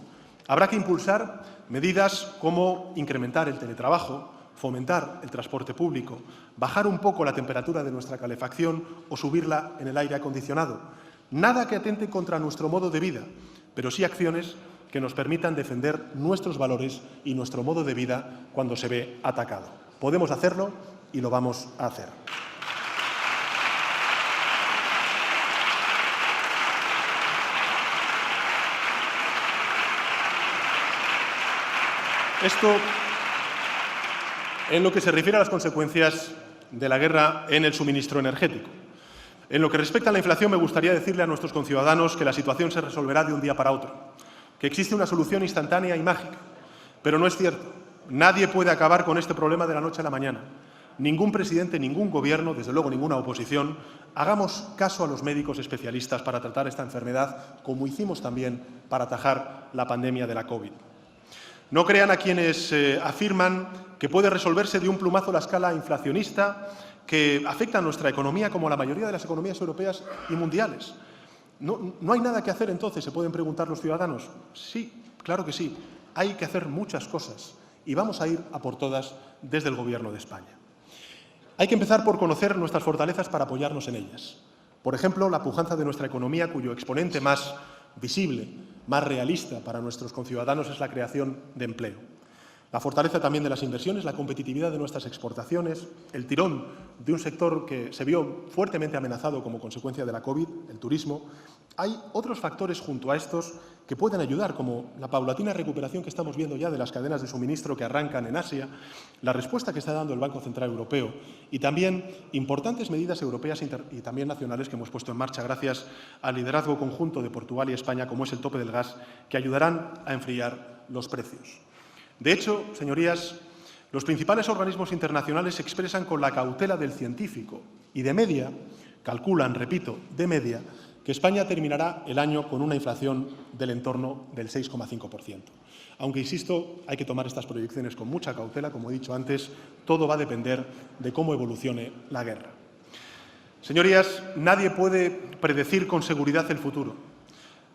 Habrá que impulsar medidas como incrementar el teletrabajo, fomentar el transporte público, bajar un poco la temperatura de nuestra calefacción o subirla en el aire acondicionado. Nada que atente contra nuestro modo de vida, pero sí acciones que nos permitan defender nuestros valores y nuestro modo de vida cuando se ve atacado. Podemos hacerlo y lo vamos a hacer. Esto en lo que se refiere a las consecuencias de la guerra en el suministro energético. En lo que respecta a la inflación, me gustaría decirle a nuestros conciudadanos que la situación se resolverá de un día para otro, que existe una solución instantánea y mágica. Pero no es cierto. Nadie puede acabar con este problema de la noche a la mañana. Ningún presidente, ningún gobierno, desde luego ninguna oposición, hagamos caso a los médicos especialistas para tratar esta enfermedad, como hicimos también para atajar la pandemia de la COVID. No crean a quienes afirman que puede resolverse de un plumazo la escala inflacionista que afecta a nuestra economía como a la mayoría de las economías europeas y mundiales. ¿No hay nada que hacer entonces?, se pueden preguntar los ciudadanos. Sí, claro que sí. Hay que hacer muchas cosas y vamos a ir a por todas desde el Gobierno de España. Hay que empezar por conocer nuestras fortalezas para apoyarnos en ellas. Por ejemplo, la pujanza de nuestra economía, cuyo exponente más visible, más realista para nuestros conciudadanos es la creación de empleo. La fortaleza también de las inversiones, la competitividad de nuestras exportaciones, el tirón de un sector que se vio fuertemente amenazado como consecuencia de la COVID, el turismo. Hay otros factores junto a estos que pueden ayudar, como la paulatina recuperación que estamos viendo ya de las cadenas de suministro que arrancan en Asia, la respuesta que está dando el Banco Central Europeo y también importantes medidas europeas y también nacionales que hemos puesto en marcha gracias al liderazgo conjunto de Portugal y España, como es el tope del gas, que ayudarán a enfriar los precios. De hecho, señorías, los principales organismos internacionales se expresan con la cautela del científico y de media, calculan, repito, de media, que España terminará el año con una inflación del entorno del 6,5%. Aunque, insisto, hay que tomar estas proyecciones con mucha cautela, como he dicho antes, todo va a depender de cómo evolucione la guerra. Señorías, nadie puede predecir con seguridad el futuro.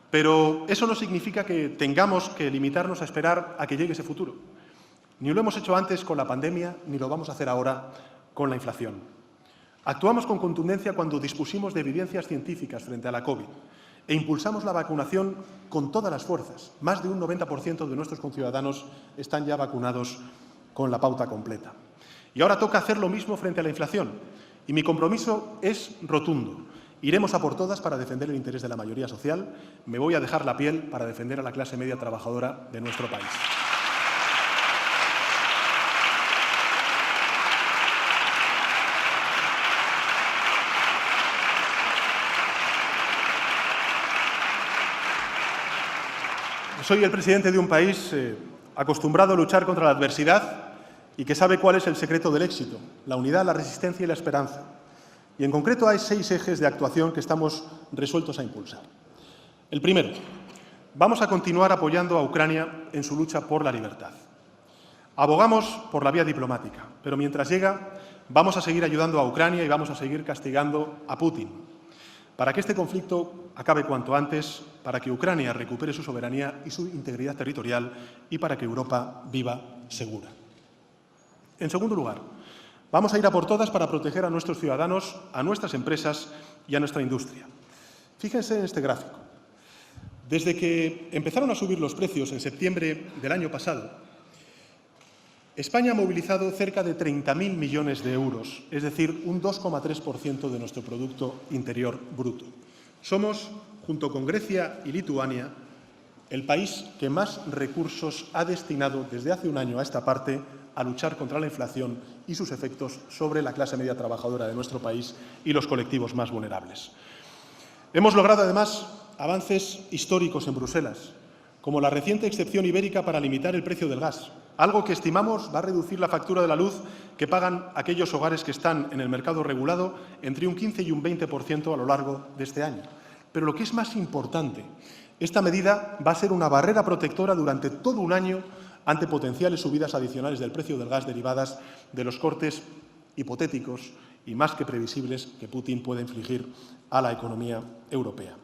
Pero eso no significa que tengamos que limitarnos a esperar a que llegue ese futuro. Ni lo hemos hecho antes con la pandemia, ni lo vamos a hacer ahora con la inflación. Actuamos con contundencia cuando dispusimos de evidencias científicas frente a la COVID e impulsamos la vacunación con todas las fuerzas. Más de un 90% de nuestros conciudadanos están ya vacunados con la pauta completa. Y ahora toca hacer lo mismo frente a la inflación. Y mi compromiso es rotundo. Iremos a por todas para defender el interés de la mayoría social. Me voy a dejar la piel para defender a la clase media trabajadora de nuestro país. Soy el presidente de un país acostumbrado a luchar contra la adversidad y que sabe cuál es el secreto del éxito: la unidad, la resistencia y la esperanza. Y en concreto hay 6 ejes de actuación que estamos resueltos a impulsar. El primero, vamos a continuar apoyando a Ucrania en su lucha por la libertad. Abogamos por la vía diplomática, pero mientras llega, vamos a seguir ayudando a Ucrania y vamos a seguir castigando a Putin, para que este conflicto acabe cuanto antes, para que Ucrania recupere su soberanía y su integridad territorial y para que Europa viva segura. En segundo lugar, vamos a ir a por todas para proteger a nuestros ciudadanos, a nuestras empresas y a nuestra industria. Fíjense en este gráfico. Desde que empezaron a subir los precios en septiembre del año pasado, España ha movilizado cerca de 30.000 millones de euros, es decir, un 2,3% de nuestro Producto Interior Bruto. Somos, junto con Grecia y Lituania, el país que más recursos ha destinado desde hace un año a esta parte a luchar contra la inflación y sus efectos sobre la clase media trabajadora de nuestro país y los colectivos más vulnerables. Hemos logrado, además, avances históricos en Bruselas, como la reciente excepción ibérica para limitar el precio del gas, algo que estimamos va a reducir la factura de la luz que pagan aquellos hogares que están en el mercado regulado entre un 15 y un 20% a lo largo de este año. Pero lo que es más importante, esta medida va a ser una barrera protectora durante todo un año ante potenciales subidas adicionales del precio del gas derivadas de los cortes hipotéticos y más que previsibles que Putin puede infligir a la economía europea.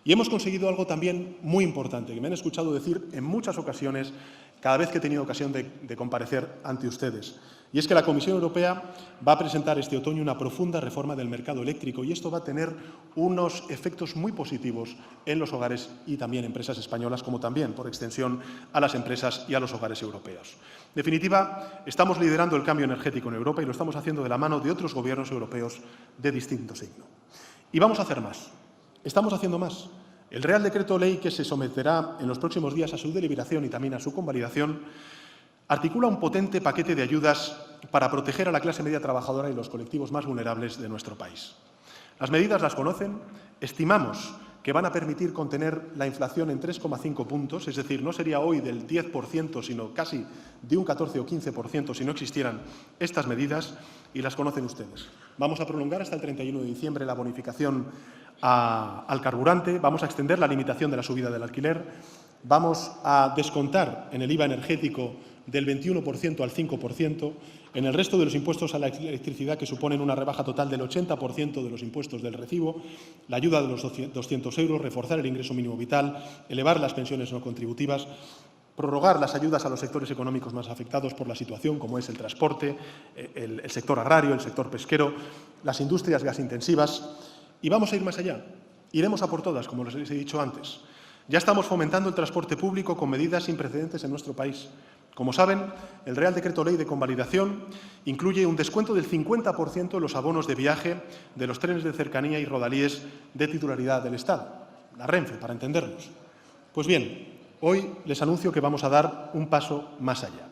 Y hemos conseguido algo también muy importante, que me han escuchado decir en muchas ocasiones, cada vez que he tenido ocasión de comparecer ante ustedes. Y es que la Comisión Europea va a presentar este otoño una profunda reforma del mercado eléctrico y esto va a tener unos efectos muy positivos en los hogares y también empresas españolas, como también, por extensión, a las empresas y a los hogares europeos. En definitiva, estamos liderando el cambio energético en Europa y lo estamos haciendo de la mano de otros gobiernos europeos de distinto signo. Y vamos a hacer más. Estamos haciendo más. El Real Decreto Ley que se someterá en los próximos días a su deliberación y también a su convalidación articula un potente paquete de ayudas para proteger a la clase media trabajadora y los colectivos más vulnerables de nuestro país. Las medidas las conocen. Estimamos que van a permitir contener la inflación en 3,5 puntos, es decir, no sería hoy del 10%, sino casi de un 14 o 15% si no existieran estas medidas, y las conocen ustedes. Vamos a prolongar hasta el 31 de diciembre la bonificación al carburante, vamos a extender la limitación de la subida del alquiler, vamos a descontar en el IVA energético del 21% al 5%, en el resto de los impuestos a la electricidad, que suponen una rebaja total del 80% de los impuestos del recibo, la ayuda de los 200 euros, reforzar el ingreso mínimo vital, elevar las pensiones no contributivas, prorrogar las ayudas a los sectores económicos más afectados por la situación, como es el transporte, el sector agrario, el sector pesquero, las industrias gasintensivas. Y vamos a ir más allá. Iremos a por todas, como les he dicho antes. Ya estamos fomentando el transporte público con medidas sin precedentes en nuestro país. Como saben, el Real Decreto Ley de convalidación incluye un descuento del 50% en los abonos de viaje de los trenes de cercanía y rodalíes de titularidad del Estado, la Renfe, para entendernos. Pues bien, hoy les anuncio que vamos a dar un paso más allá.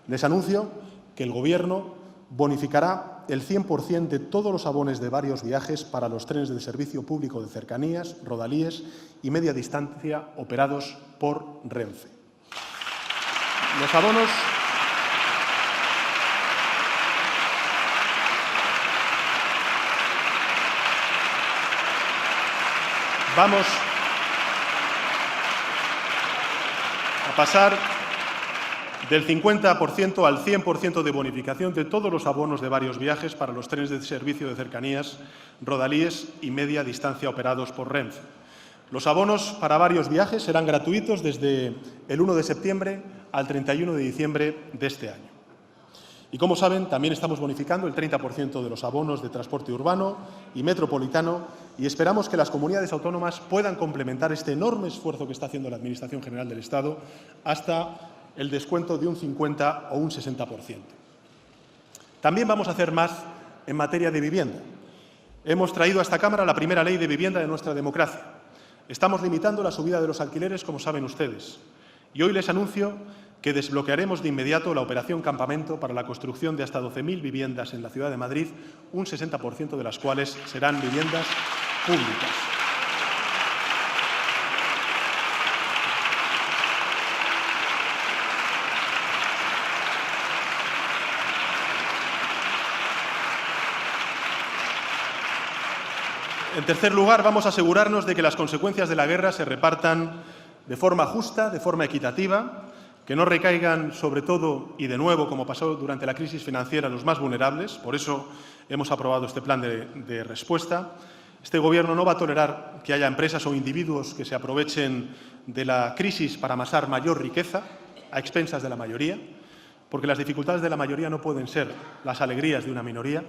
Les anuncio que el Gobierno bonificará el 100% de todos los abonos de varios viajes para los trenes del servicio público de cercanías, rodalíes y media distancia operados por Renfe. Los abonos vamos a pasar del 50% al 100% de bonificación de todos los abonos de varios viajes para los trenes de servicio de cercanías, rodalíes y media distancia operados por Renfe. Los abonos para varios viajes serán gratuitos desde el 1 de septiembre al 31 de diciembre de este año. Y como saben, también estamos bonificando el 30% de los abonos de transporte urbano y metropolitano y esperamos que las comunidades autónomas puedan complementar este enorme esfuerzo que está haciendo la Administración General del Estado hasta el descuento de un 50 o un 60%. También vamos a hacer más en materia de vivienda. Hemos traído a esta Cámara la primera ley de vivienda de nuestra democracia. Estamos limitando la subida de los alquileres, como saben ustedes. Y hoy les anuncio que desbloquearemos de inmediato la operación Campamento para la construcción de hasta 12.000 viviendas en la ciudad de Madrid, un 60% de las cuales serán viviendas públicas. En tercer lugar, vamos a asegurarnos de que las consecuencias de la guerra se repartan de forma justa, de forma equitativa, que no recaigan sobre todo y de nuevo, como pasó durante la crisis financiera, los más vulnerables. Por eso hemos aprobado este plan de respuesta. Este Gobierno no va a tolerar que haya empresas o individuos que se aprovechen de la crisis para amasar mayor riqueza a expensas de la mayoría, porque las dificultades de la mayoría no pueden ser las alegrías de una minoría.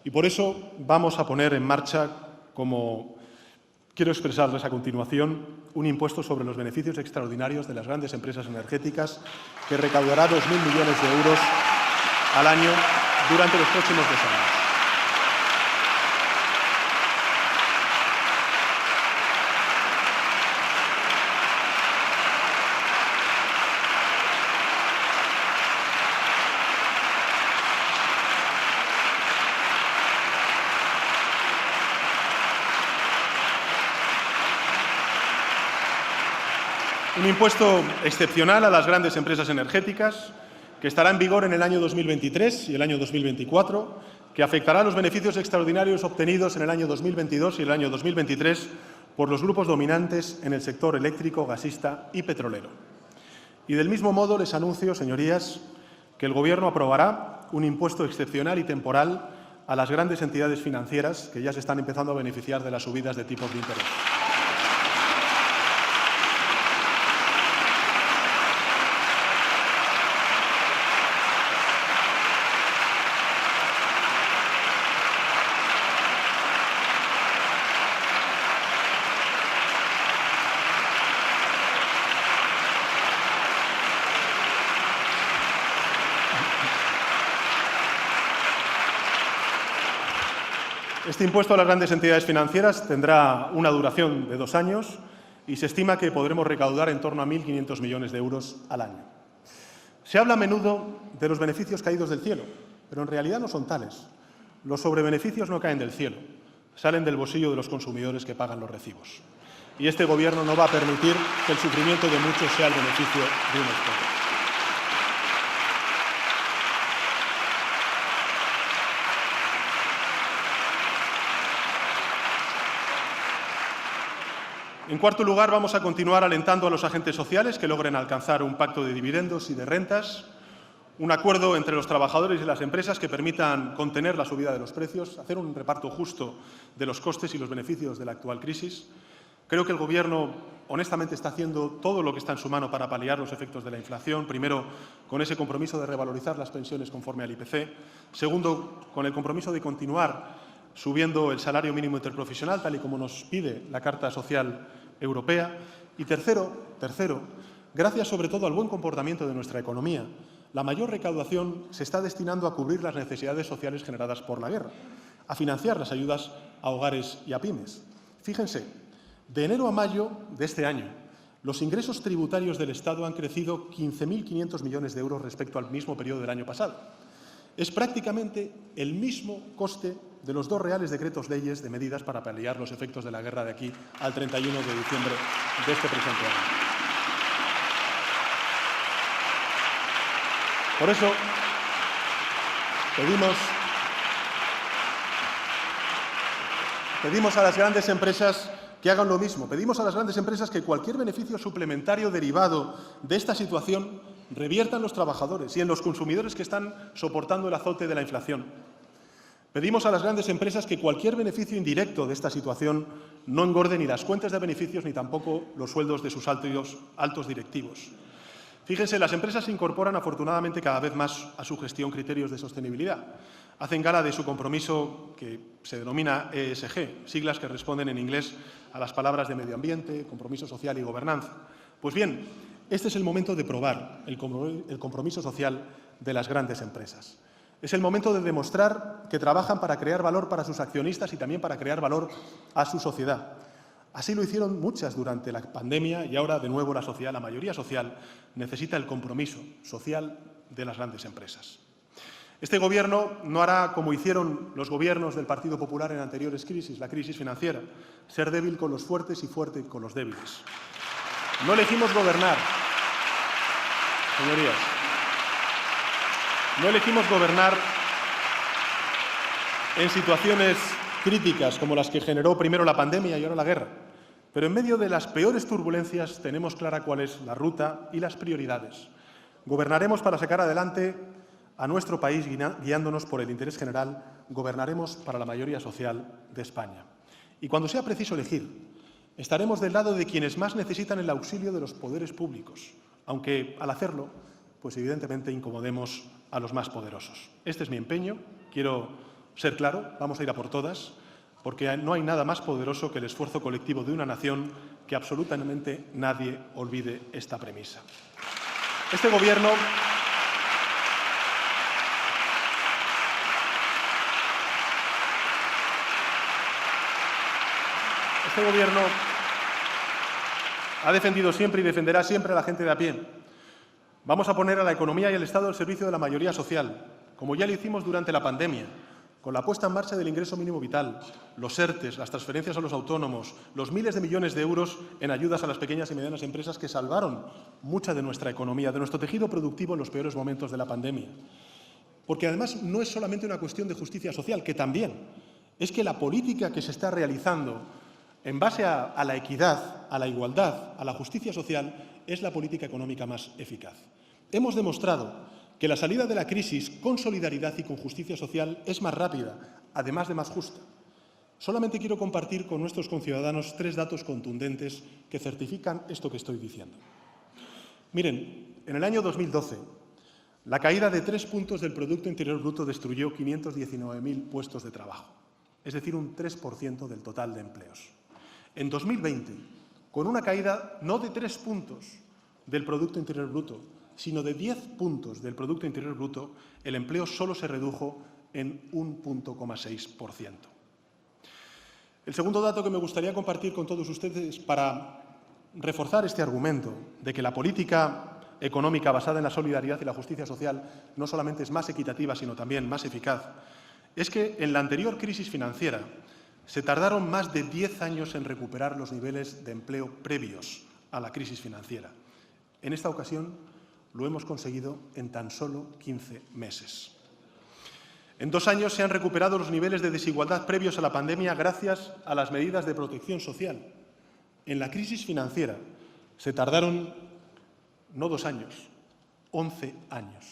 Y por eso vamos a poner en marcha, como quiero expresarles a continuación, un impuesto sobre los beneficios extraordinarios de las grandes empresas energéticas que recaudará 2.000 millones de euros al año durante los próximos 2 años. Un impuesto excepcional a las grandes empresas energéticas que estará en vigor en el año 2023 y el año 2024, que afectará a los beneficios extraordinarios obtenidos en el año 2022 y el año 2023 por los grupos dominantes en el sector eléctrico, gasista y petrolero. Y del mismo modo les anuncio, señorías, que el Gobierno aprobará un impuesto excepcional y temporal a las grandes entidades financieras que ya se están empezando a beneficiar de las subidas de tipos de interés. Este impuesto a las grandes entidades financieras tendrá una duración de 2 años y se estima que podremos recaudar en torno a 1.500 millones de euros al año. Se habla a menudo de los beneficios caídos del cielo, pero en realidad no son tales. Los sobrebeneficios no caen del cielo, salen del bolsillo de los consumidores que pagan los recibos. Y este Gobierno no va a permitir que el sufrimiento de muchos sea el beneficio de unos pocos. En cuarto lugar, vamos a continuar alentando a los agentes sociales que logren alcanzar un pacto de dividendos y de rentas, un acuerdo entre los trabajadores y las empresas que permitan contener la subida de los precios, hacer un reparto justo de los costes y los beneficios de la actual crisis. Creo que el Gobierno, honestamente, está haciendo todo lo que está en su mano para paliar los efectos de la inflación. Primero, con ese compromiso de revalorizar las pensiones conforme al IPC. Segundo, con el compromiso de continuar subiendo el salario mínimo interprofesional, tal y como nos pide la Carta Social Europea. Y tercero, gracias sobre todo al buen comportamiento de nuestra economía, la mayor recaudación se está destinando a cubrir las necesidades sociales generadas por la guerra, a financiar las ayudas a hogares y a pymes. Fíjense, de enero a mayo de este año, los ingresos tributarios del Estado han crecido 15.500 millones de euros respecto al mismo periodo del año pasado. Es prácticamente el mismo coste de los 2 reales decretos leyes de medidas para paliar los efectos de la guerra de aquí al 31 de diciembre de este presente año. Por eso pedimos a las grandes empresas que hagan lo mismo. Pedimos a las grandes empresas que cualquier beneficio suplementario derivado de esta situación revierta en los trabajadores y en los consumidores que están soportando el azote de la inflación. Pedimos a las grandes empresas que cualquier beneficio indirecto de esta situación no engorde ni las cuentas de beneficios ni tampoco los sueldos de sus altos directivos. Fíjense, las empresas incorporan afortunadamente cada vez más a su gestión criterios de sostenibilidad. Hacen gala de su compromiso que se denomina ESG, siglas que responden en inglés a las palabras de medio ambiente, compromiso social y gobernanza. Pues bien, este es el momento de probar el compromiso social de las grandes empresas. Es el momento de demostrar que trabajan para crear valor para sus accionistas y también para crear valor a su sociedad. Así lo hicieron muchas durante la pandemia y ahora, de nuevo, la mayoría social, necesita el compromiso social de las grandes empresas. Este Gobierno no hará como hicieron los gobiernos del Partido Popular en anteriores crisis, la crisis financiera, ser débil con los fuertes y fuerte con los débiles. No elegimos gobernar, señorías. No elegimos gobernar en situaciones críticas como las que generó primero la pandemia y ahora la guerra. Pero en medio de las peores turbulencias tenemos clara cuál es la ruta y las prioridades. Gobernaremos para sacar adelante a nuestro país guiándonos por el interés general. Gobernaremos para la mayoría social de España. Y cuando sea preciso elegir, estaremos del lado de quienes más necesitan el auxilio de los poderes públicos, aunque al hacerlo, pues evidentemente incomodemos a los más poderosos. Este es mi empeño, quiero ser claro, vamos a ir a por todas, porque no hay nada más poderoso que el esfuerzo colectivo de una nación, que absolutamente nadie olvide esta premisa. Este Gobierno ha defendido siempre y defenderá siempre a la gente de a pie. Vamos a poner a la economía y el Estado al servicio de la mayoría social, como ya lo hicimos durante la pandemia, con la puesta en marcha del ingreso mínimo vital, los ERTEs, las transferencias a los autónomos, los miles de millones de euros en ayudas a las pequeñas y medianas empresas que salvaron mucha de nuestra economía, de nuestro tejido productivo en los peores momentos de la pandemia. Porque además no es solamente una cuestión de justicia social, que también, es que la política que se está realizando en base a la equidad, a la igualdad, a la justicia social, es la política económica más eficaz. Hemos demostrado que la salida de la crisis con solidaridad y con justicia social es más rápida, además de más justa. Solamente quiero compartir con nuestros conciudadanos 3 datos contundentes que certifican esto que estoy diciendo. Miren, en el año 2012, la caída de 3 puntos del Producto Interior Bruto destruyó 519.000 puestos de trabajo, es decir, un 3% del total de empleos. En 2020, con una caída no de 3 puntos del Producto Interior Bruto, sino de 10 puntos del Producto Interior Bruto, el empleo solo se redujo en un 1,6%. El segundo dato que me gustaría compartir con todos ustedes para reforzar este argumento de que la política económica basada en la solidaridad y la justicia social no solamente es más equitativa, sino también más eficaz, es que en la anterior crisis financiera se tardaron más de 10 años en recuperar los niveles de empleo previos a la crisis financiera. En esta ocasión lo hemos conseguido en tan solo 15 meses. En 2 años se han recuperado los niveles de desigualdad previos a la pandemia gracias a las medidas de protección social. En la crisis financiera se tardaron no 2 años, 11 años.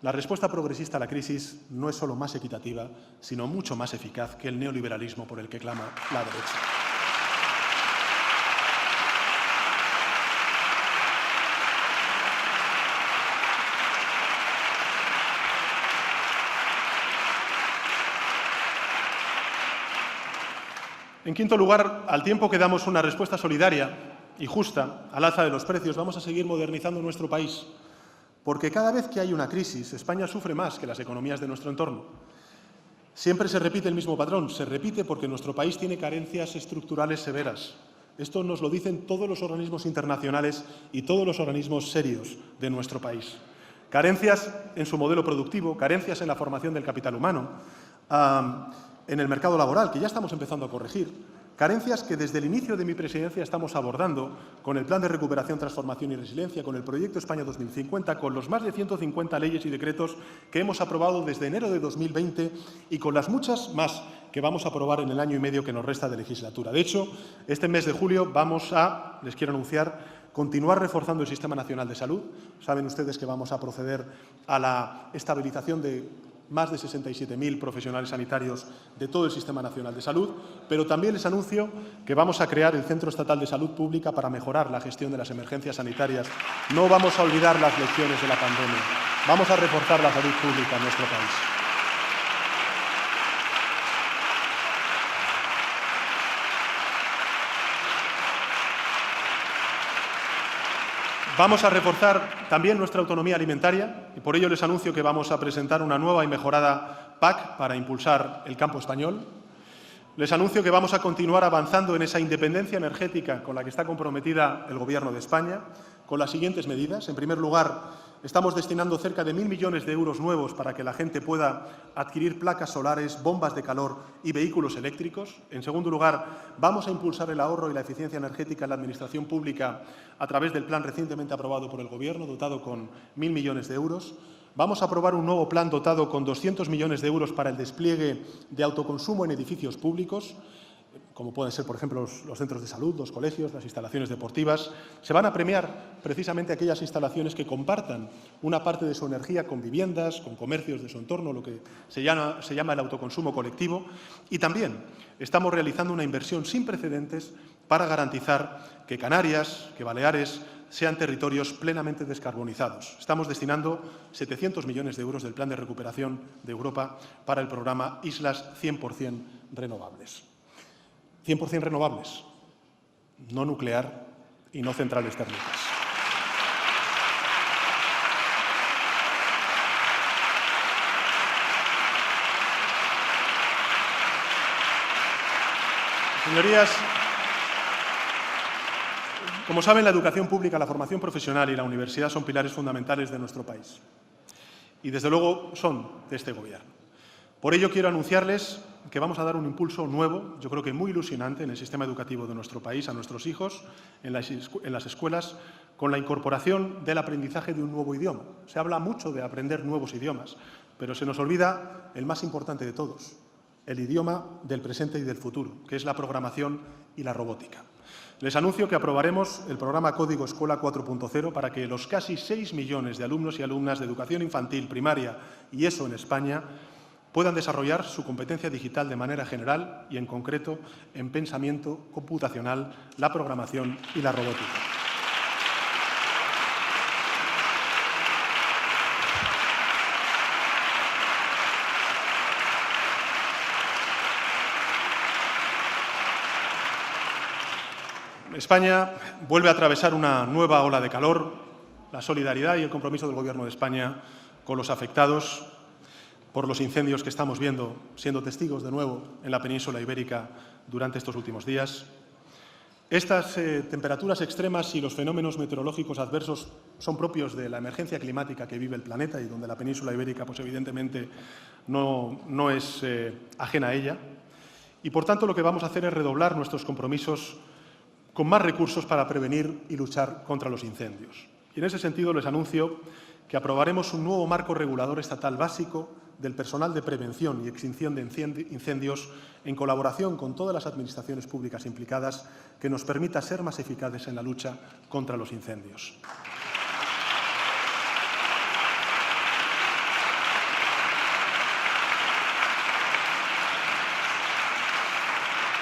La respuesta progresista a la crisis no es solo más equitativa, sino mucho más eficaz que el neoliberalismo por el que clama la derecha. En quinto lugar, al tiempo que damos una respuesta solidaria y justa al alza de los precios, vamos a seguir modernizando nuestro país, porque cada vez que hay una crisis, España sufre más que las economías de nuestro entorno. Siempre se repite el mismo patrón, se repite porque nuestro país tiene carencias estructurales severas. Esto nos lo dicen todos los organismos internacionales y todos los organismos serios de nuestro país. Carencias en su modelo productivo, carencias en la formación del capital humano, en el mercado laboral, que ya estamos empezando a corregir, carencias que desde el inicio de mi presidencia estamos abordando con el Plan de Recuperación, Transformación y Resiliencia, con el Proyecto España 2050, con los más de 150 leyes y decretos que hemos aprobado desde enero de 2020 y con las muchas más que vamos a aprobar en el año y medio que nos resta de legislatura. De hecho, este mes de julio vamos a, les quiero anunciar, continuar reforzando el Sistema Nacional de Salud. Saben ustedes que vamos a proceder a la estabilización de más de 67.000 profesionales sanitarios de todo el Sistema Nacional de Salud, pero también les anuncio que vamos a crear el Centro Estatal de Salud Pública para mejorar la gestión de las emergencias sanitarias. No vamos a olvidar las lecciones de la pandemia. Vamos a reforzar la salud pública en nuestro país. Vamos a reforzar también nuestra autonomía alimentaria y por ello les anuncio que vamos a presentar una nueva y mejorada PAC para impulsar el campo español. Les anuncio que vamos a continuar avanzando en esa independencia energética con la que está comprometida el Gobierno de España, con las siguientes medidas. En primer lugar, estamos destinando cerca de 1.000 millones de euros nuevos para que la gente pueda adquirir placas solares, bombas de calor y vehículos eléctricos. En segundo lugar, vamos a impulsar el ahorro y la eficiencia energética en la Administración pública a través del plan recientemente aprobado por el Gobierno, dotado con 1.000 millones de euros. Vamos a aprobar un nuevo plan dotado con 200 millones de euros para el despliegue de autoconsumo en edificios públicos, como pueden ser, por ejemplo, los centros de salud, los colegios, las instalaciones deportivas. Se van a premiar precisamente aquellas instalaciones que compartan una parte de su energía con viviendas, con comercios de su entorno, lo que se llama el autoconsumo colectivo. Y también estamos realizando una inversión sin precedentes para garantizar que Canarias, que Baleares, sean territorios plenamente descarbonizados. Estamos destinando 700 millones de euros del Plan de Recuperación de Europa para el programa Islas 100% renovables. 100% renovables, no nuclear y no centrales térmicas. Señorías, como saben, la educación pública, la formación profesional y la universidad son pilares fundamentales de nuestro país y, desde luego, son de este Gobierno. Por ello, quiero anunciarles que vamos a dar un impulso nuevo, yo creo que muy ilusionante, en el sistema educativo de nuestro país, a nuestros hijos, en las escuelas, con la incorporación del aprendizaje de un nuevo idioma. Se habla mucho de aprender nuevos idiomas, pero se nos olvida el más importante de todos, el idioma del presente y del futuro, que es la programación y la robótica. Les anuncio que aprobaremos el programa Código Escuela 4.0 para que los casi 6 millones de alumnos y alumnas de educación infantil, primaria y ESO en España puedan desarrollar su competencia digital de manera general y, en concreto, en pensamiento computacional, la programación y la robótica. España vuelve a atravesar una nueva ola de calor. La solidaridad y el compromiso del Gobierno de España con los afectados por los incendios que estamos viendo, siendo testigos de nuevo en la península ibérica durante estos últimos días. Estas temperaturas extremas y los fenómenos meteorológicos adversos son propios de la emergencia climática que vive el planeta y donde la península ibérica, pues evidentemente, no es ajena a ella. Y, por tanto, lo que vamos a hacer es redoblar nuestros compromisos con más recursos para prevenir y luchar contra los incendios. Y en ese sentido les anuncio que aprobaremos un nuevo marco regulador estatal básico del personal de prevención y extinción de incendios en colaboración con todas las administraciones públicas implicadas que nos permita ser más eficaces en la lucha contra los incendios.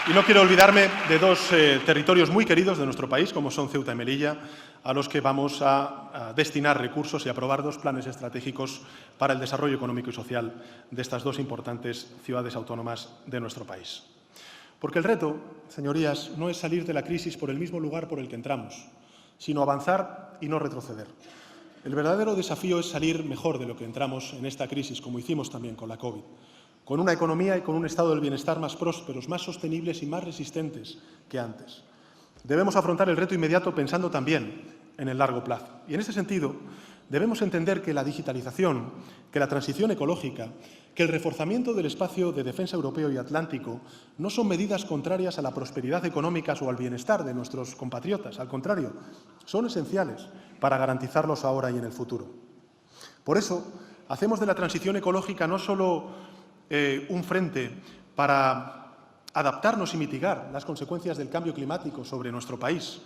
Y no quiero olvidarme de dos territorios muy queridos de nuestro país, como son Ceuta y Melilla, a los que vamos a destinar recursos y aprobar dos planes estratégicos para el desarrollo económico y social de estas dos importantes ciudades autónomas de nuestro país. Porque el reto, señorías, no es salir de la crisis por el mismo lugar por el que entramos, sino avanzar y no retroceder. El verdadero desafío es salir mejor de lo que entramos en esta crisis, como hicimos también con la COVID, con una economía y con un estado del bienestar más prósperos, más sostenibles y más resistentes que antes. Debemos afrontar el reto inmediato pensando también en el largo plazo. Y en ese sentido, debemos entender que la digitalización, que la transición ecológica, que el reforzamiento del espacio de defensa europeo y atlántico no son medidas contrarias a la prosperidad económica o al bienestar de nuestros compatriotas. Al contrario, son esenciales para garantizarlos ahora y en el futuro. Por eso, hacemos de la transición ecológica no solo un frente para adaptarnos y mitigar las consecuencias del cambio climático sobre nuestro país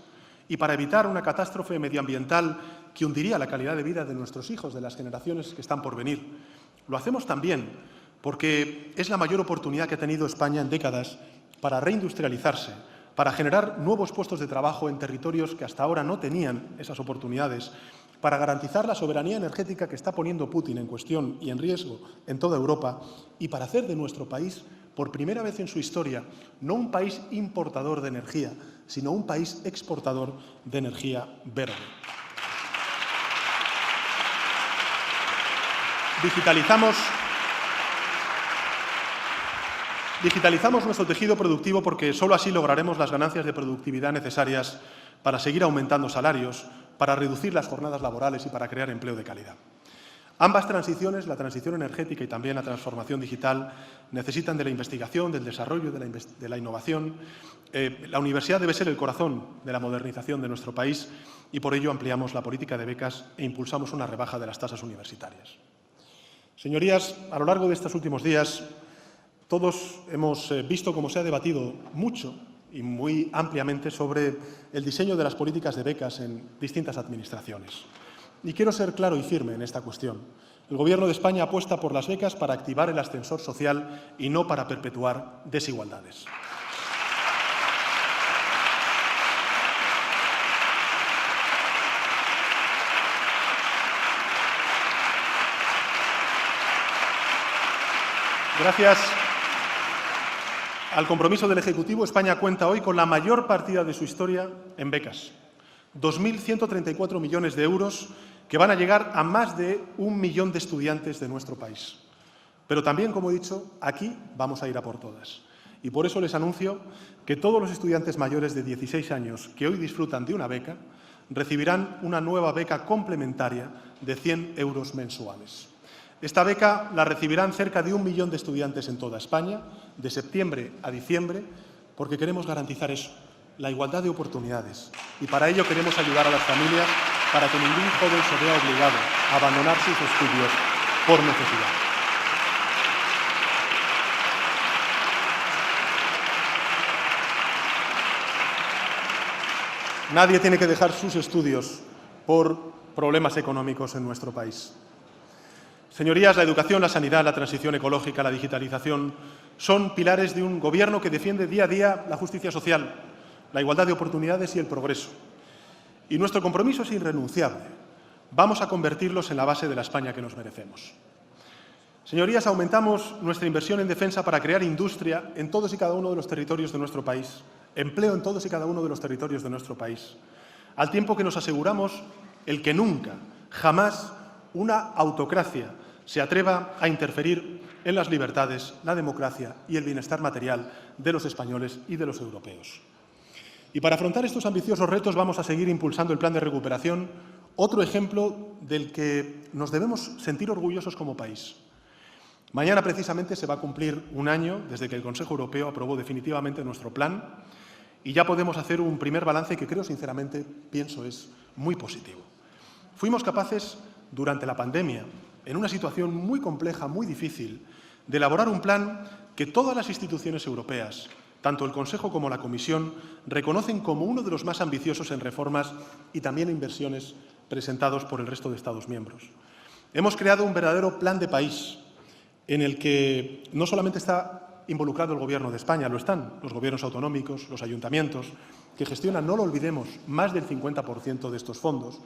y para evitar una catástrofe medioambiental que hundiría la calidad de vida de nuestros hijos, de las generaciones que están por venir. Lo hacemos también porque es la mayor oportunidad que ha tenido España en décadas para reindustrializarse, para generar nuevos puestos de trabajo en territorios que hasta ahora no tenían esas oportunidades, para garantizar la soberanía energética que está poniendo Putin en cuestión y en riesgo en toda Europa y para hacer de nuestro país, por primera vez en su historia, no un país importador de energía, sino un país exportador de energía verde. Digitalizamos nuestro tejido productivo porque solo así lograremos las ganancias de productividad necesarias para seguir aumentando salarios, para reducir las jornadas laborales y para crear empleo de calidad. Ambas transiciones, la transición energética y también la transformación digital, necesitan de la investigación, del desarrollo, de la innovación. La universidad debe ser el corazón de la modernización de nuestro país y por ello ampliamos la política de becas e impulsamos una rebaja de las tasas universitarias. Señorías, a lo largo de estos últimos días, todos hemos visto cómo se ha debatido mucho y muy ampliamente sobre el diseño de las políticas de becas en distintas administraciones. Y quiero ser claro y firme en esta cuestión. El Gobierno de España apuesta por las becas para activar el ascensor social y no para perpetuar desigualdades. Gracias al compromiso del Ejecutivo, España cuenta hoy con la mayor partida de su historia en becas. 2.134 millones de euros que van a llegar a más de 1 millón de estudiantes de nuestro país. Pero también, como he dicho, aquí vamos a ir a por todas. Y por eso les anuncio que todos los estudiantes mayores de 16 años que hoy disfrutan de una beca recibirán una nueva beca complementaria de 100 euros mensuales. Esta beca la recibirán cerca de 1 millón de estudiantes en toda España, de septiembre a diciembre, porque queremos garantizar eso, la igualdad de oportunidades. Y para ello queremos ayudar a las familias para que ningún joven se vea obligado a abandonar sus estudios por necesidad. Nadie tiene que dejar sus estudios por problemas económicos en nuestro país. Señorías, la educación, la sanidad, la transición ecológica, la digitalización son pilares de un Gobierno que defiende día a día la justicia social, la igualdad de oportunidades y el progreso. Y nuestro compromiso es irrenunciable. Vamos a convertirlos en la base de la España que nos merecemos. Señorías, aumentamos nuestra inversión en defensa para crear industria en todos y cada uno de los territorios de nuestro país, empleo en todos y cada uno de los territorios de nuestro país, al tiempo que nos aseguramos el que nunca, jamás, una autocracia se atreva a interferir en las libertades, la democracia y el bienestar material de los españoles y de los europeos. Y para afrontar estos ambiciosos retos vamos a seguir impulsando el plan de recuperación, otro ejemplo del que nos debemos sentir orgullosos como país. Mañana, precisamente, se va a cumplir un año desde que el Consejo Europeo aprobó definitivamente nuestro plan y ya podemos hacer un primer balance que creo, sinceramente, pienso es muy positivo. Fuimos capaces, durante la pandemia, en una situación muy compleja, muy difícil, de elaborar un plan que todas las instituciones europeas, tanto el Consejo como la Comisión, reconocen como uno de los más ambiciosos en reformas y también inversiones presentados por el resto de Estados miembros. Hemos creado un verdadero plan de país en el que no solamente está involucrado el Gobierno de España, lo están los gobiernos autonómicos, los ayuntamientos, que gestionan, no lo olvidemos, más del 50% de estos fondos,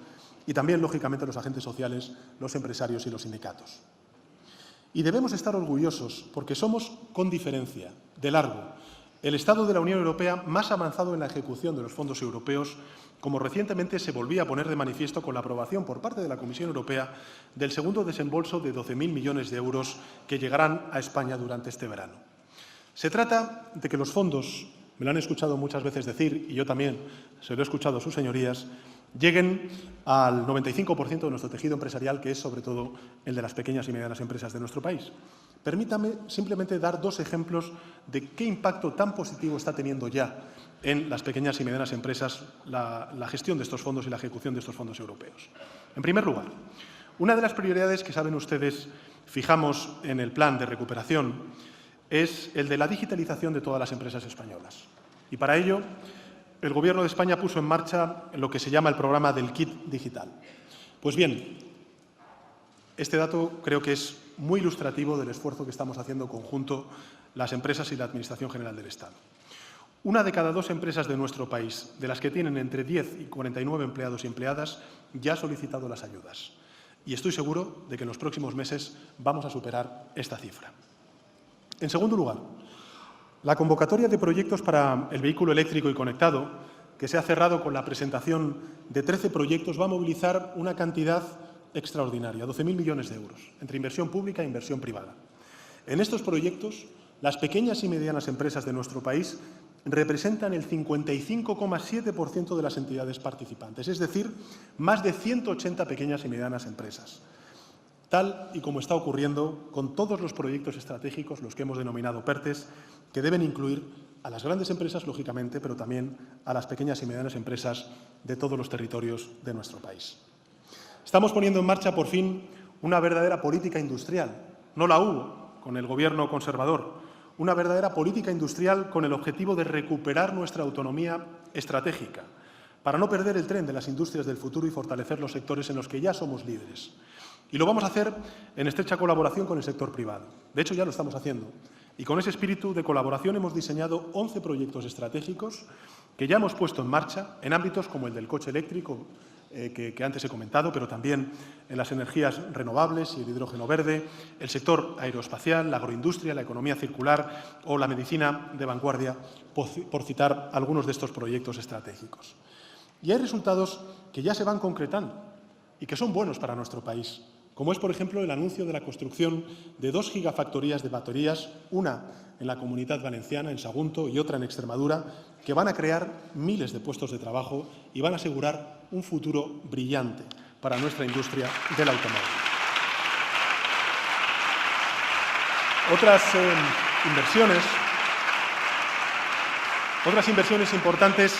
y también, lógicamente, los agentes sociales, los empresarios y los sindicatos. Y debemos estar orgullosos porque somos, con diferencia, de largo, el Estado de la Unión Europea más avanzado en la ejecución de los fondos europeos, como recientemente se volvía a poner de manifiesto con la aprobación por parte de la Comisión Europea del segundo desembolso de 12.000 millones de euros que llegarán a España durante este verano. Se trata de que los fondos, me lo han escuchado muchas veces decir, y yo también se lo he escuchado a sus señorías, lleguen al 95% de nuestro tejido empresarial, que es sobre todo el de las pequeñas y medianas empresas de nuestro país. Permítame simplemente dar dos ejemplos de qué impacto tan positivo está teniendo ya en las pequeñas y medianas empresas la gestión de estos fondos y la ejecución de estos fondos europeos. En primer lugar, una de las prioridades que, saben ustedes, fijamos en el plan de recuperación es el de la digitalización de todas las empresas españolas. Y para ello, el Gobierno de España puso en marcha lo que se llama el programa del kit digital. Pues bien, este dato creo que es muy ilustrativo del esfuerzo que estamos haciendo conjunto las empresas y la Administración General del Estado. Una de cada dos empresas de nuestro país, de las que tienen entre 10 y 49 empleados y empleadas, ya ha solicitado las ayudas. Y estoy seguro de que en los próximos meses vamos a superar esta cifra. En segundo lugar, la convocatoria de proyectos para el vehículo eléctrico y conectado, que se ha cerrado con la presentación de 13 proyectos, va a movilizar una cantidad extraordinaria, 12.000 millones de euros, entre inversión pública e inversión privada. En estos proyectos, las pequeñas y medianas empresas de nuestro país representan el 55,7% de las entidades participantes, es decir, más de 180 pequeñas y medianas empresas. Tal y como está ocurriendo con todos los proyectos estratégicos, los que hemos denominado PERTES, que deben incluir a las grandes empresas, lógicamente, pero también a las pequeñas y medianas empresas de todos los territorios de nuestro país. Estamos poniendo en marcha, por fin, una verdadera política industrial. No la hubo con el Gobierno conservador. Una verdadera política industrial con el objetivo de recuperar nuestra autonomía estratégica, para no perder el tren de las industrias del futuro y fortalecer los sectores en los que ya somos líderes. Y lo vamos a hacer en estrecha colaboración con el sector privado. De hecho, ya lo estamos haciendo. Y con ese espíritu de colaboración hemos diseñado 11 proyectos estratégicos que ya hemos puesto en marcha en ámbitos como el del coche eléctrico, que antes he comentado, pero también en las energías renovables y el hidrógeno verde, el sector aeroespacial, la agroindustria, la economía circular o la medicina de vanguardia, por citar algunos de estos proyectos estratégicos. Y hay resultados que ya se van concretando y que son buenos para nuestro país, como es, por ejemplo, el anuncio de la construcción de 2 gigafactorías de baterías, una en la Comunidad Valenciana, en Sagunto, y otra en Extremadura, que van a crear miles de puestos de trabajo y van a asegurar un futuro brillante para nuestra industria del automóvil. Otras inversiones importantes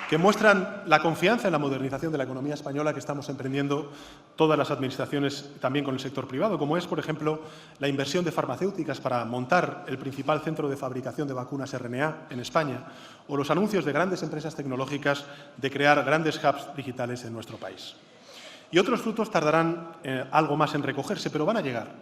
que muestran la confianza en la modernización de la economía española que estamos emprendiendo todas las administraciones, también con el sector privado, como es, por ejemplo, la inversión de farmacéuticas para montar el principal centro de fabricación de vacunas RNA en España, o los anuncios de grandes empresas tecnológicas de crear grandes hubs digitales en nuestro país. Y otros frutos tardarán algo más en recogerse, pero van a llegar.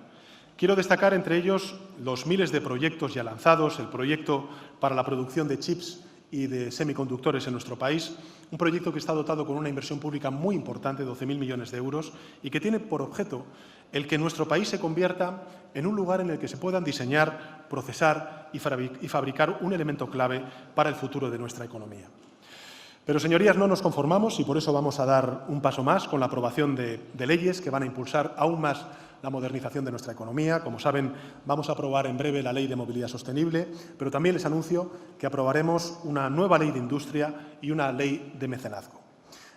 Quiero destacar entre ellos los miles de proyectos ya lanzados, el proyecto para la producción de chips y de semiconductores en nuestro país, un proyecto que está dotado con una inversión pública muy importante, 12.000 millones de euros, y que tiene por objeto el que nuestro país se convierta en un lugar en el que se puedan diseñar, procesar y fabricar un elemento clave para el futuro de nuestra economía. Pero, señorías, no nos conformamos y por eso vamos a dar un paso más con la aprobación de leyes que van a impulsar aún más la modernización de nuestra economía. Como saben, vamos a aprobar en breve la Ley de Movilidad Sostenible, pero también les anuncio que aprobaremos una nueva Ley de Industria y una Ley de Mecenazgo.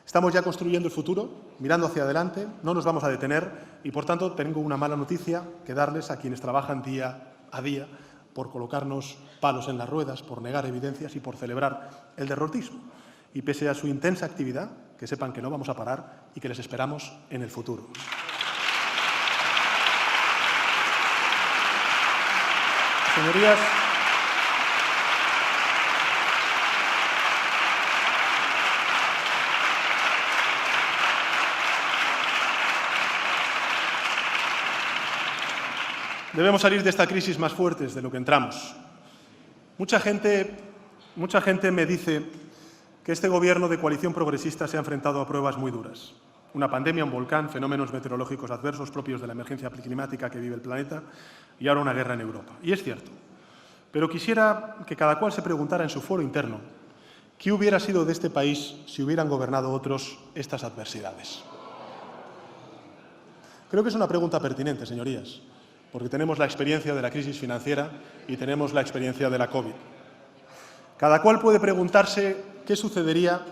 Estamos ya construyendo el futuro, mirando hacia adelante, no nos vamos a detener y, por tanto, tengo una mala noticia que darles a quienes trabajan día a día por colocarnos palos en las ruedas, por negar evidencias y por celebrar el derrotismo. Y pese a su intensa actividad, que sepan que no vamos a parar y que les esperamos en el futuro. Señorías, debemos salir de esta crisis más fuertes de lo que entramos. Mucha gente me dice que este Gobierno de coalición progresista se ha enfrentado a pruebas muy duras. Una pandemia, un volcán, fenómenos meteorológicos adversos propios de la emergencia climática que vive el planeta y ahora una guerra en Europa. Y es cierto. Pero quisiera que cada cual se preguntara en su foro interno qué hubiera sido de este país si hubieran gobernado otros estas adversidades. Creo que es una pregunta pertinente, señorías, porque tenemos la experiencia de la crisis financiera y tenemos la experiencia de la COVID. Cada cual puede preguntarse qué sucedería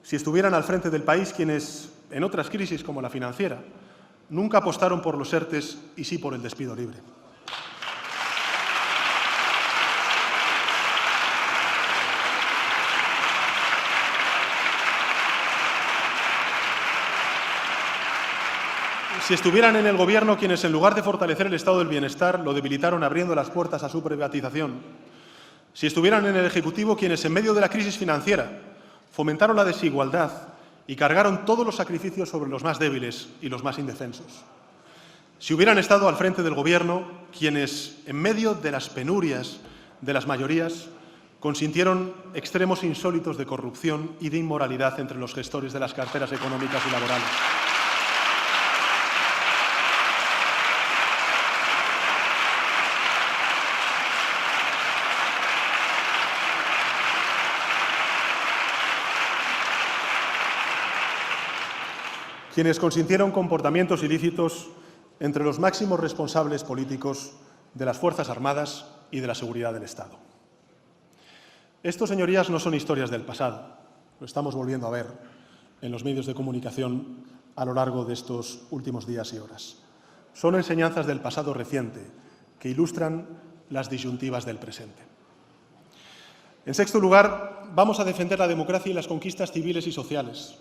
si estuvieran al frente del país quienes, en otras crisis como la financiera, nunca apostaron por los ERTEs y sí por el despido libre. Si estuvieran en el Gobierno quienes, en lugar de fortalecer el estado del bienestar, lo debilitaron abriendo las puertas a su privatización. Si estuvieran en el Ejecutivo quienes, en medio de la crisis financiera, fomentaron la desigualdad y cargaron todos los sacrificios sobre los más débiles y los más indefensos. Si hubieran estado al frente del Gobierno quienes, en medio de las penurias de las mayorías, consintieron extremos insólitos de corrupción y de inmoralidad entre los gestores de las carteras económicas y laborales. Quienes consintieron comportamientos ilícitos entre los máximos responsables políticos de las Fuerzas Armadas y de la seguridad del Estado. Esto, señorías, no son historias del pasado. Lo estamos volviendo a ver en los medios de comunicación a lo largo de estos últimos días y horas. Son enseñanzas del pasado reciente que ilustran las disyuntivas del presente. En sexto lugar, vamos a defender la democracia y las conquistas civiles y sociales.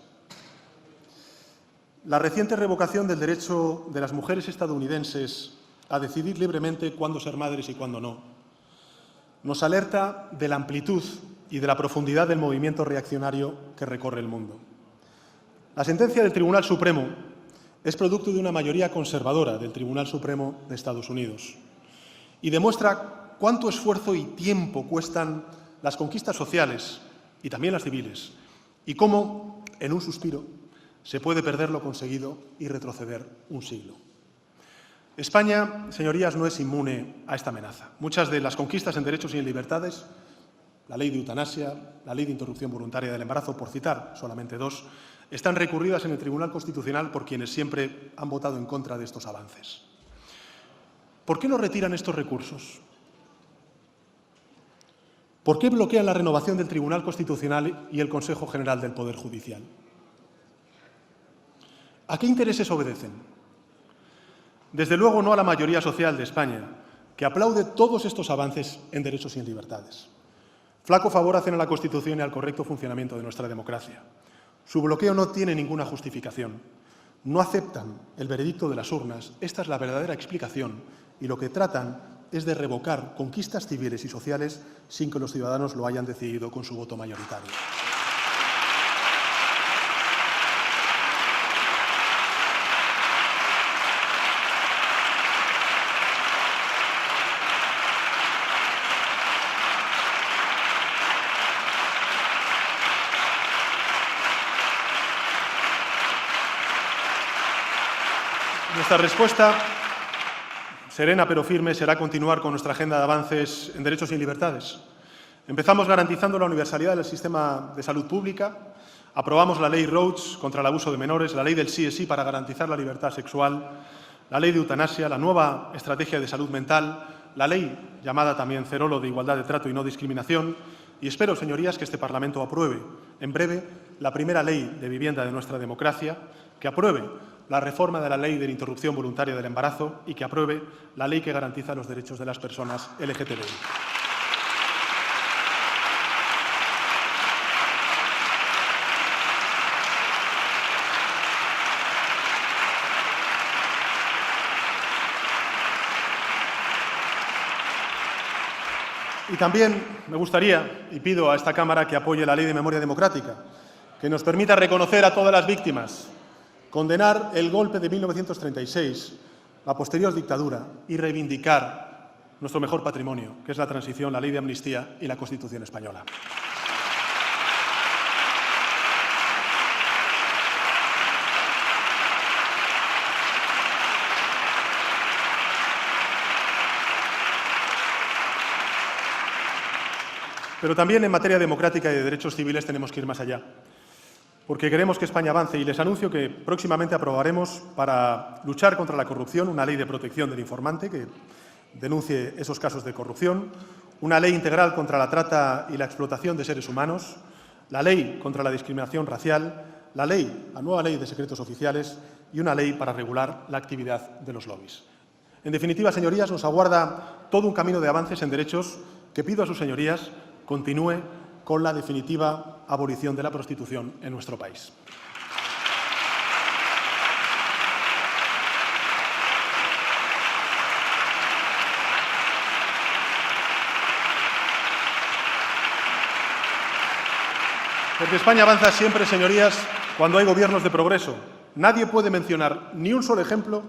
La reciente revocación del derecho de las mujeres estadounidenses a decidir libremente cuándo ser madres y cuándo no nos alerta de la amplitud y de la profundidad del movimiento reaccionario que recorre el mundo. La sentencia del Tribunal Supremo es producto de una mayoría conservadora del Tribunal Supremo de Estados Unidos y demuestra cuánto esfuerzo y tiempo cuestan las conquistas sociales y también las civiles y cómo, en un suspiro, se puede perder lo conseguido y retroceder un siglo. España, señorías, no es inmune a esta amenaza. Muchas de las conquistas en derechos y en libertades, la ley de eutanasia, la ley de interrupción voluntaria del embarazo, por citar solamente dos, están recurridas en el Tribunal Constitucional por quienes siempre han votado en contra de estos avances. ¿Por qué no retiran estos recursos? ¿Por qué bloquean la renovación del Tribunal Constitucional y el Consejo General del Poder Judicial? ¿A qué intereses obedecen? Desde luego no a la mayoría social de España, que aplaude todos estos avances en derechos y en libertades. Flaco favor hacen a la Constitución y al correcto funcionamiento de nuestra democracia. Su bloqueo no tiene ninguna justificación. No aceptan el veredicto de las urnas. Esta es la verdadera explicación y lo que tratan es de revocar conquistas civiles y sociales sin que los ciudadanos lo hayan decidido con su voto mayoritario. Nuestra respuesta, serena pero firme, será continuar con nuestra agenda de avances en derechos y libertades. Empezamos garantizando la universalidad del sistema de salud pública, aprobamos la ley Roach contra el abuso de menores, la ley del sí es sí para garantizar la libertad sexual, la ley de eutanasia, la nueva estrategia de salud mental, la ley llamada también Cerolo de igualdad de trato y no discriminación, y espero, señorías, que este Parlamento apruebe en breve la primera ley de vivienda de nuestra democracia, que apruebe la reforma de la ley de interrupción voluntaria del embarazo y que apruebe la ley que garantiza los derechos de las personas LGTBI. Y también me gustaría, y pido a esta Cámara que apoye la Ley de Memoria Democrática, que nos permita reconocer a todas las víctimas, condenar el golpe de 1936, la posterior dictadura y reivindicar nuestro mejor patrimonio, que es la transición, la Ley de Amnistía y la Constitución española. Pero también en materia democrática y de derechos civiles tenemos que ir más allá, porque queremos que España avance y les anuncio que próximamente aprobaremos para luchar contra la corrupción una ley de protección del informante que denuncie esos casos de corrupción, una ley integral contra la trata y la explotación de seres humanos, la ley contra la discriminación racial, la nueva ley de secretos oficiales y una ley para regular la actividad de los lobbies. En definitiva, señorías, nos aguarda todo un camino de avances en derechos que pido a sus señorías continúe con la definitiva abolición de la prostitución en nuestro país. Porque España avanza siempre, señorías, cuando hay gobiernos de progreso. Nadie puede mencionar ni un solo ejemplo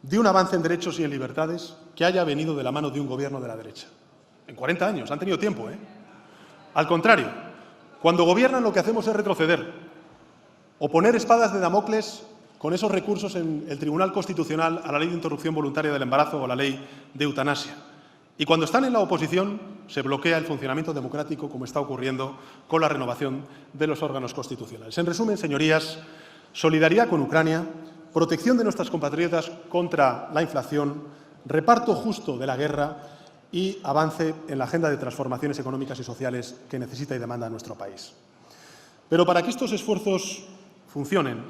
de un avance en derechos y en libertades que haya venido de la mano de un gobierno de la derecha. En 40 años, han tenido tiempo, ¿eh? Al contrario, cuando gobiernan lo que hacemos es retroceder o poner espadas de Damocles con esos recursos en el Tribunal Constitucional a la ley de interrupción voluntaria del embarazo o la ley de eutanasia. Y cuando están en la oposición se bloquea el funcionamiento democrático, como está ocurriendo con la renovación de los órganos constitucionales. En resumen, señorías, solidaridad con Ucrania, protección de nuestras compatriotas contra la inflación, reparto justo de la guerra y avance en la agenda de transformaciones económicas y sociales que necesita y demanda nuestro país. Pero para que estos esfuerzos funcionen,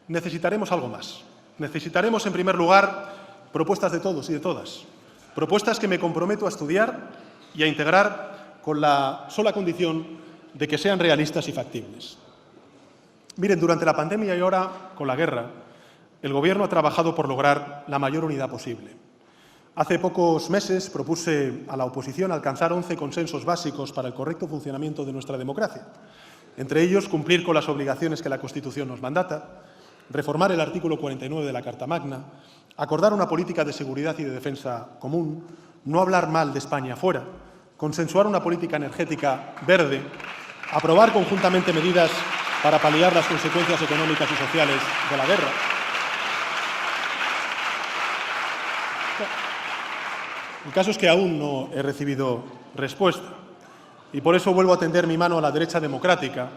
necesitaremos algo más. Necesitaremos, en primer lugar, propuestas de todos y de todas. Propuestas que me comprometo a estudiar y a integrar con la sola condición de que sean realistas y factibles. Miren, durante la pandemia y ahora con la guerra, el Gobierno ha trabajado por lograr la mayor unidad posible. Hace pocos meses propuse a la oposición alcanzar 11 consensos básicos para el correcto funcionamiento de nuestra democracia. Entre ellos, cumplir con las obligaciones que la Constitución nos mandata, reformar el artículo 49 de la Carta Magna, acordar una política de seguridad y de defensa común, no hablar mal de España fuera, consensuar una política energética verde, aprobar conjuntamente medidas para paliar las consecuencias económicas y sociales de la guerra. El caso es que aún no he recibido respuesta y por eso vuelvo a tender mi mano a la derecha democrática,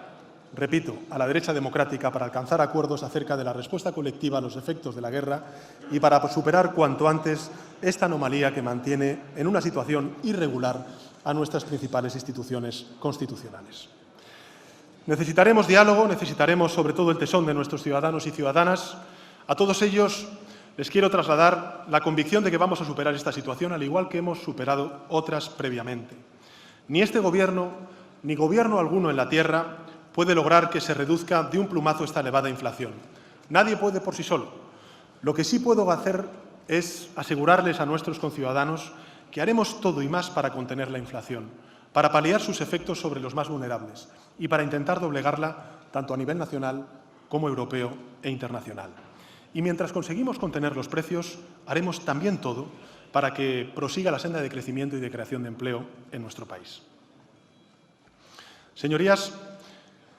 repito, a la derecha democrática para alcanzar acuerdos acerca de la respuesta colectiva a los efectos de la guerra y para superar cuanto antes esta anomalía que mantiene en una situación irregular a nuestras principales instituciones constitucionales. Necesitaremos diálogo, necesitaremos sobre todo el tesón de nuestros ciudadanos y ciudadanas. A todos ellos les quiero trasladar la convicción de que vamos a superar esta situación, al igual que hemos superado otras previamente. Ni este Gobierno, ni Gobierno alguno en la tierra puede lograr que se reduzca de un plumazo esta elevada inflación. Nadie puede por sí solo. Lo que sí puedo hacer es asegurarles a nuestros conciudadanos que haremos todo y más para contener la inflación, para paliar sus efectos sobre los más vulnerables y para intentar doblegarla tanto a nivel nacional como europeo e internacional. Y mientras conseguimos contener los precios, haremos también todo para que prosiga la senda de crecimiento y de creación de empleo en nuestro país. Señorías,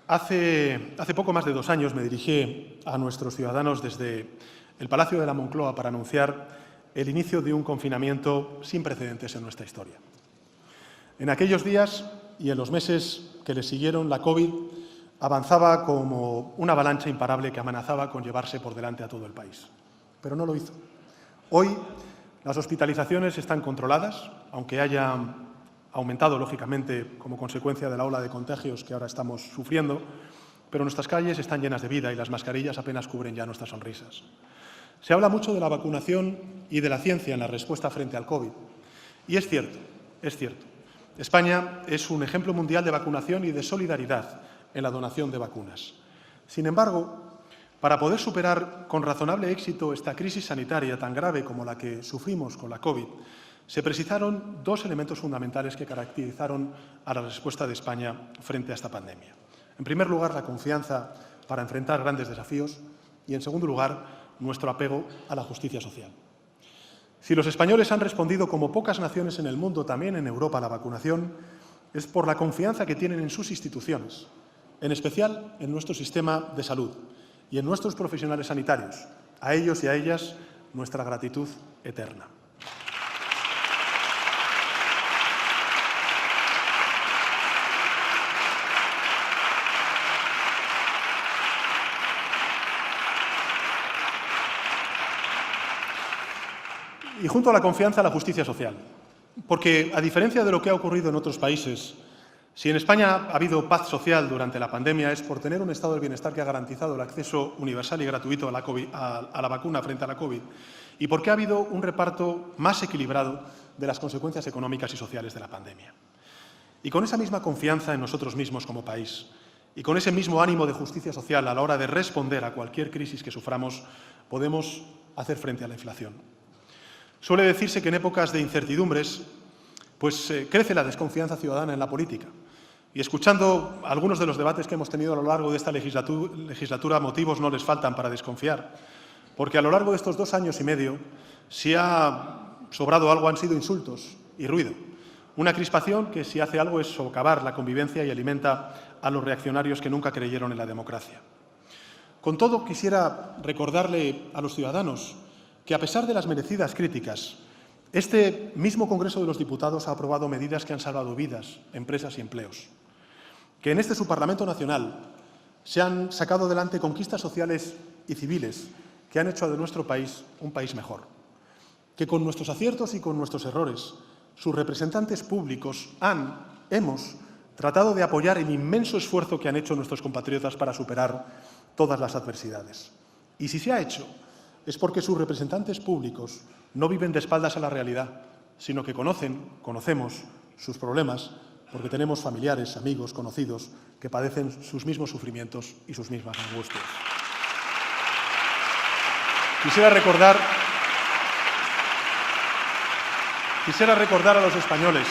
hace poco más de 2 años me dirigí a nuestros ciudadanos desde el Palacio de la Moncloa para anunciar el inicio de un confinamiento sin precedentes en nuestra historia. En aquellos días y en los meses que le siguieron, la COVID avanzaba como una avalancha imparable que amenazaba con llevarse por delante a todo el país. Pero no lo hizo. Hoy las hospitalizaciones están controladas, aunque hayan aumentado, lógicamente, como consecuencia de la ola de contagios que ahora estamos sufriendo, pero nuestras calles están llenas de vida y las mascarillas apenas cubren ya nuestras sonrisas. Se habla mucho de la vacunación y de la ciencia en la respuesta frente al COVID. Y es cierto, es cierto. España es un ejemplo mundial de vacunación y de solidaridad en la donación de vacunas. Sin embargo, para poder superar con razonable éxito esta crisis sanitaria tan grave como la que sufrimos con la COVID, se precisaron 2 elementos fundamentales que caracterizaron a la respuesta de España frente a esta pandemia. En primer lugar, la confianza para enfrentar grandes desafíos y, en segundo lugar, nuestro apego a la justicia social. Si los españoles han respondido como pocas naciones en el mundo, también en Europa, a la vacunación, es por la confianza que tienen en sus instituciones, en especial en nuestro sistema de salud y en nuestros profesionales sanitarios. A ellos y a ellas, nuestra gratitud eterna. Y junto a la confianza, la justicia social. Porque, a diferencia de lo que ha ocurrido en otros países, si en España ha habido paz social durante la pandemia es por tener un estado del bienestar que ha garantizado el acceso universal y gratuito a la vacuna frente a la COVID y porque ha habido un reparto más equilibrado de las consecuencias económicas y sociales de la pandemia. Y con esa misma confianza en nosotros mismos como país y con ese mismo ánimo de justicia social a la hora de responder a cualquier crisis que suframos, podemos hacer frente a la inflación. Suele decirse que en épocas de incertidumbres crece la desconfianza ciudadana en la política. Y escuchando algunos de los debates que hemos tenido a lo largo de esta legislatura, motivos no les faltan para desconfiar. Porque a lo largo de estos 2 años y medio, si ha sobrado algo, han sido insultos y ruido. Una crispación que, si hace algo, es socavar la convivencia y alimenta a los reaccionarios que nunca creyeron en la democracia. Con todo, quisiera recordarle a los ciudadanos que, a pesar de las merecidas críticas, este mismo Congreso de los Diputados ha aprobado medidas que han salvado vidas, empresas y empleos. Que en su Parlamento Nacional se han sacado adelante conquistas sociales y civiles que han hecho de nuestro país un país mejor. Que con nuestros aciertos y con nuestros errores, sus representantes públicos hemos tratado de apoyar el inmenso esfuerzo que han hecho nuestros compatriotas para superar todas las adversidades. Y si se ha hecho, es porque sus representantes públicos no viven de espaldas a la realidad, sino que conocemos sus problemas, porque tenemos familiares, amigos, conocidos que padecen sus mismos sufrimientos y sus mismas angustias. Quisiera recordar a los españoles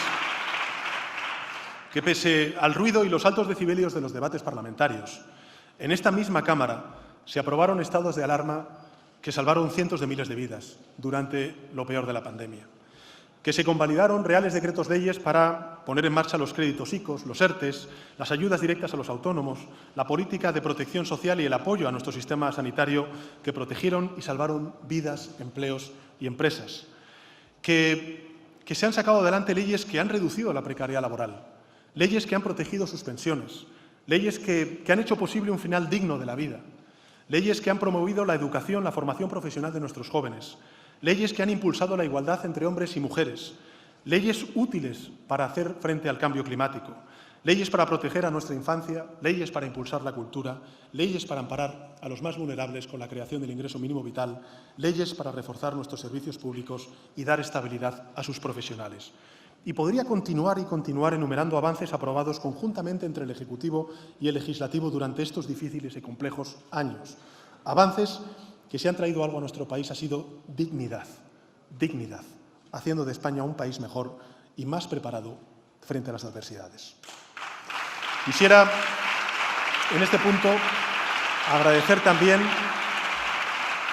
que, pese al ruido y los altos decibelios de los debates parlamentarios, en esta misma Cámara se aprobaron estados de alarma que salvaron cientos de miles de vidas durante lo peor de la pandemia, que se convalidaron reales decretos leyes para poner en marcha los créditos ICOs, los ERTEs, las ayudas directas a los autónomos, la política de protección social y el apoyo a nuestro sistema sanitario, que protegieron y salvaron vidas, empleos y empresas, que se han sacado adelante leyes que han reducido la precariedad laboral, leyes que han protegido sus pensiones, leyes que han hecho posible un final digno de la vida, leyes que han promovido la educación, la formación profesional de nuestros jóvenes, leyes que han impulsado la igualdad entre hombres y mujeres, leyes útiles para hacer frente al cambio climático, leyes para proteger a nuestra infancia, leyes para impulsar la cultura, leyes para amparar a los más vulnerables con la creación del ingreso mínimo vital, leyes para reforzar nuestros servicios públicos y dar estabilidad a sus profesionales. Y podría continuar y continuar enumerando avances aprobados conjuntamente entre el Ejecutivo y el Legislativo durante estos difíciles y complejos años. Avances que, si han traído algo a nuestro país, ha sido dignidad, dignidad, haciendo de España un país mejor y más preparado frente a las adversidades. Quisiera, en este punto, agradecer también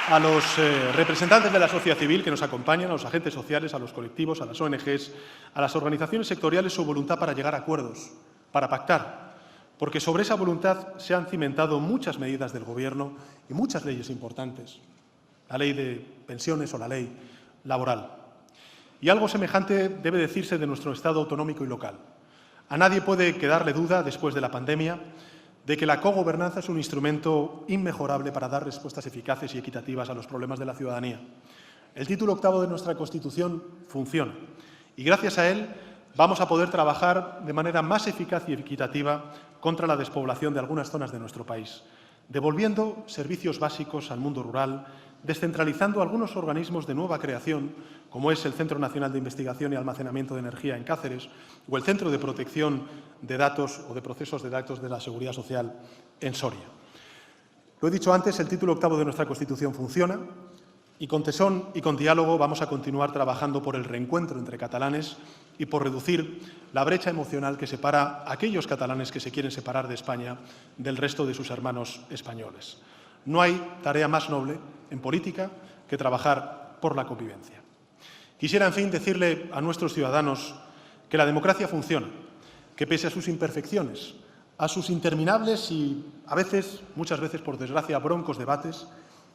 a los representantes de la sociedad civil que nos acompañan, a los agentes sociales, a los colectivos, a las ONGs, a las organizaciones sectoriales, su voluntad para llegar a acuerdos, para pactar, porque sobre esa voluntad se han cimentado muchas medidas del Gobierno y muchas leyes importantes, la ley de pensiones o la ley laboral. Y algo semejante debe decirse de nuestro Estado autonómico y local. A nadie puede quedarle duda, después de la pandemia, de que la cogobernanza es un instrumento inmejorable para dar respuestas eficaces y equitativas a los problemas de la ciudadanía. El título 8º de nuestra Constitución funciona y, gracias a él, vamos a poder trabajar de manera más eficaz y equitativa contra la despoblación de algunas zonas de nuestro país, devolviendo servicios básicos al mundo rural, descentralizando algunos organismos de nueva creación, como es el Centro Nacional de Investigación y Almacenamiento de Energía en Cáceres o el Centro de Protección de Datos o de Procesos de Datos de la Seguridad Social en Soria. Lo he dicho antes, el título 8º de nuestra Constitución funciona y con tesón y con diálogo vamos a continuar trabajando por el reencuentro entre catalanes y por reducir la brecha emocional que separa a aquellos catalanes que se quieren separar de España del resto de sus hermanos españoles. No hay tarea más noble en política que trabajar por la convivencia. Quisiera, en fin, decirle a nuestros ciudadanos que la democracia funciona, que pese a sus imperfecciones, a sus interminables y, a veces, muchas veces, por desgracia, broncos debates,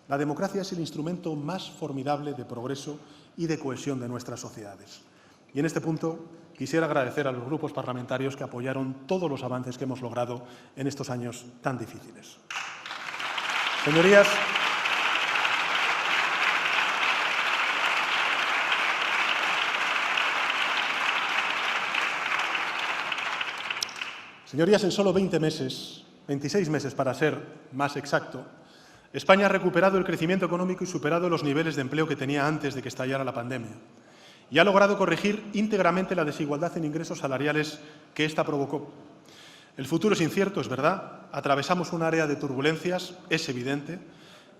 la democracia es el instrumento más formidable de progreso y de cohesión de nuestras sociedades. Y en este punto quisiera agradecer a los grupos parlamentarios que apoyaron todos los avances que hemos logrado en estos años tan difíciles. Señorías, en solo 20 meses, 26 meses para ser más exacto, España ha recuperado el crecimiento económico y superado los niveles de empleo que tenía antes de que estallara la pandemia. Y ha logrado corregir íntegramente la desigualdad en ingresos salariales que ésta provocó. El futuro es incierto, es verdad. Atravesamos un área de turbulencias, es evidente.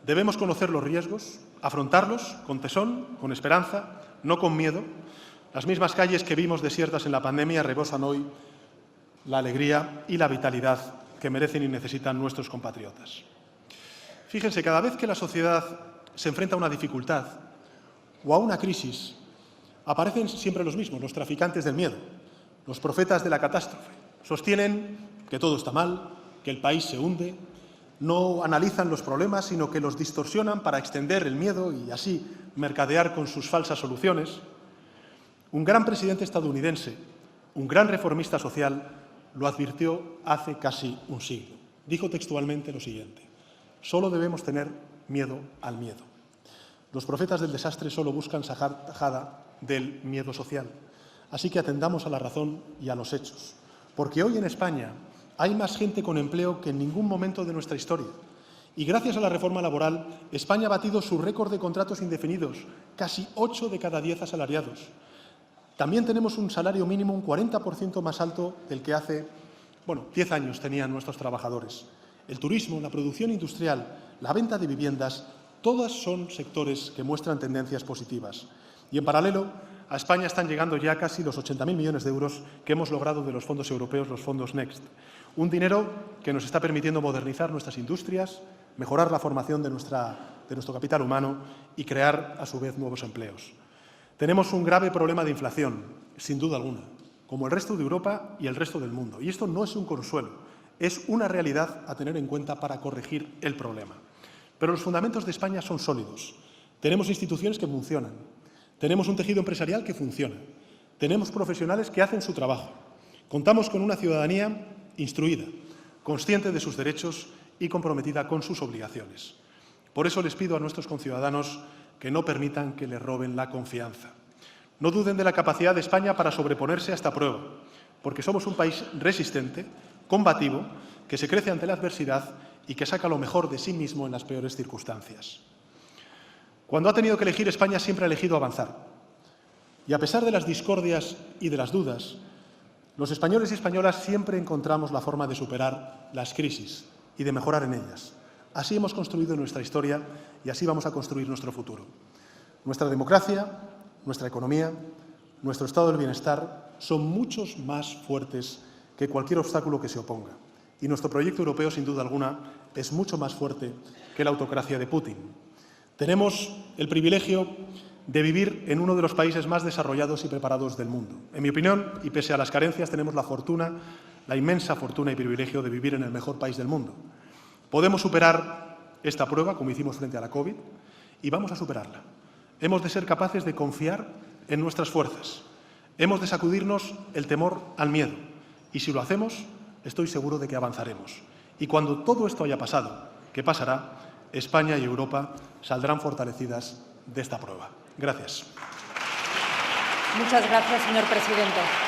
Debemos conocer los riesgos, afrontarlos con tesón, con esperanza, no con miedo. Las mismas calles que vimos desiertas en la pandemia rebosan hoy la alegría y la vitalidad que merecen y necesitan nuestros compatriotas. Fíjense, cada vez que la sociedad se enfrenta a una dificultad o a una crisis, aparecen siempre los mismos, los traficantes del miedo, los profetas de la catástrofe. Sostienen que todo está mal, que el país se hunde, no analizan los problemas, sino que los distorsionan para extender el miedo y así mercadear con sus falsas soluciones. Un gran presidente estadounidense, un gran reformista social, lo advirtió hace casi un siglo. Dijo textualmente lo siguiente: solo debemos tener miedo al miedo. Los profetas del desastre solo buscan sacar tajada del miedo social. Así que atendamos a la razón y a los hechos. Porque hoy en España hay más gente con empleo que en ningún momento de nuestra historia. Y gracias a la reforma laboral, España ha batido su récord de contratos indefinidos, casi 8 de cada 10 asalariados. También tenemos un salario mínimo un 40% más alto del que hace 10 años tenían nuestros trabajadores. El turismo, la producción industrial, la venta de viviendas, todas son sectores que muestran tendencias positivas. Y en paralelo, a España están llegando ya casi los 80.000 millones de euros que hemos logrado de los fondos europeos, los fondos Next. Un dinero que nos está permitiendo modernizar nuestras industrias, mejorar la formación de nuestro capital humano y crear, a su vez, nuevos empleos. Tenemos un grave problema de inflación, sin duda alguna, como el resto de Europa y el resto del mundo. Y esto no es un consuelo, es una realidad a tener en cuenta para corregir el problema. Pero los fundamentos de España son sólidos. Tenemos instituciones que funcionan, tenemos un tejido empresarial que funciona, tenemos profesionales que hacen su trabajo, contamos con una ciudadanía instruida, consciente de sus derechos y comprometida con sus obligaciones. Por eso les pido a nuestros conciudadanos que no permitan que les roben la confianza. No duden de la capacidad de España para sobreponerse a esta prueba, porque somos un país resistente, combativo, que se crece ante la adversidad y que saca lo mejor de sí mismo en las peores circunstancias. Cuando ha tenido que elegir, España siempre ha elegido avanzar. Y a pesar de las discordias y de las dudas, los españoles y españolas siempre encontramos la forma de superar las crisis y de mejorar en ellas. Así hemos construido nuestra historia y así vamos a construir nuestro futuro. Nuestra democracia, nuestra economía, nuestro estado del bienestar son muchos más fuertes que cualquier obstáculo que se oponga. Y nuestro proyecto europeo, sin duda alguna, es mucho más fuerte que la autocracia de Putin. Tenemos el privilegio de vivir en uno de los países más desarrollados y preparados del mundo. En mi opinión, y pese a las carencias, tenemos la fortuna, la inmensa fortuna y privilegio de vivir en el mejor país del mundo. Podemos superar esta prueba, como hicimos frente a la COVID, y vamos a superarla. Hemos de ser capaces de confiar en nuestras fuerzas. Hemos de sacudirnos el temor al miedo. Y si lo hacemos, estoy seguro de que avanzaremos. Y cuando todo esto haya pasado, ¿qué pasará? España y Europa saldrán fortalecidas de esta prueba. Gracias. Muchas gracias, señor presidente.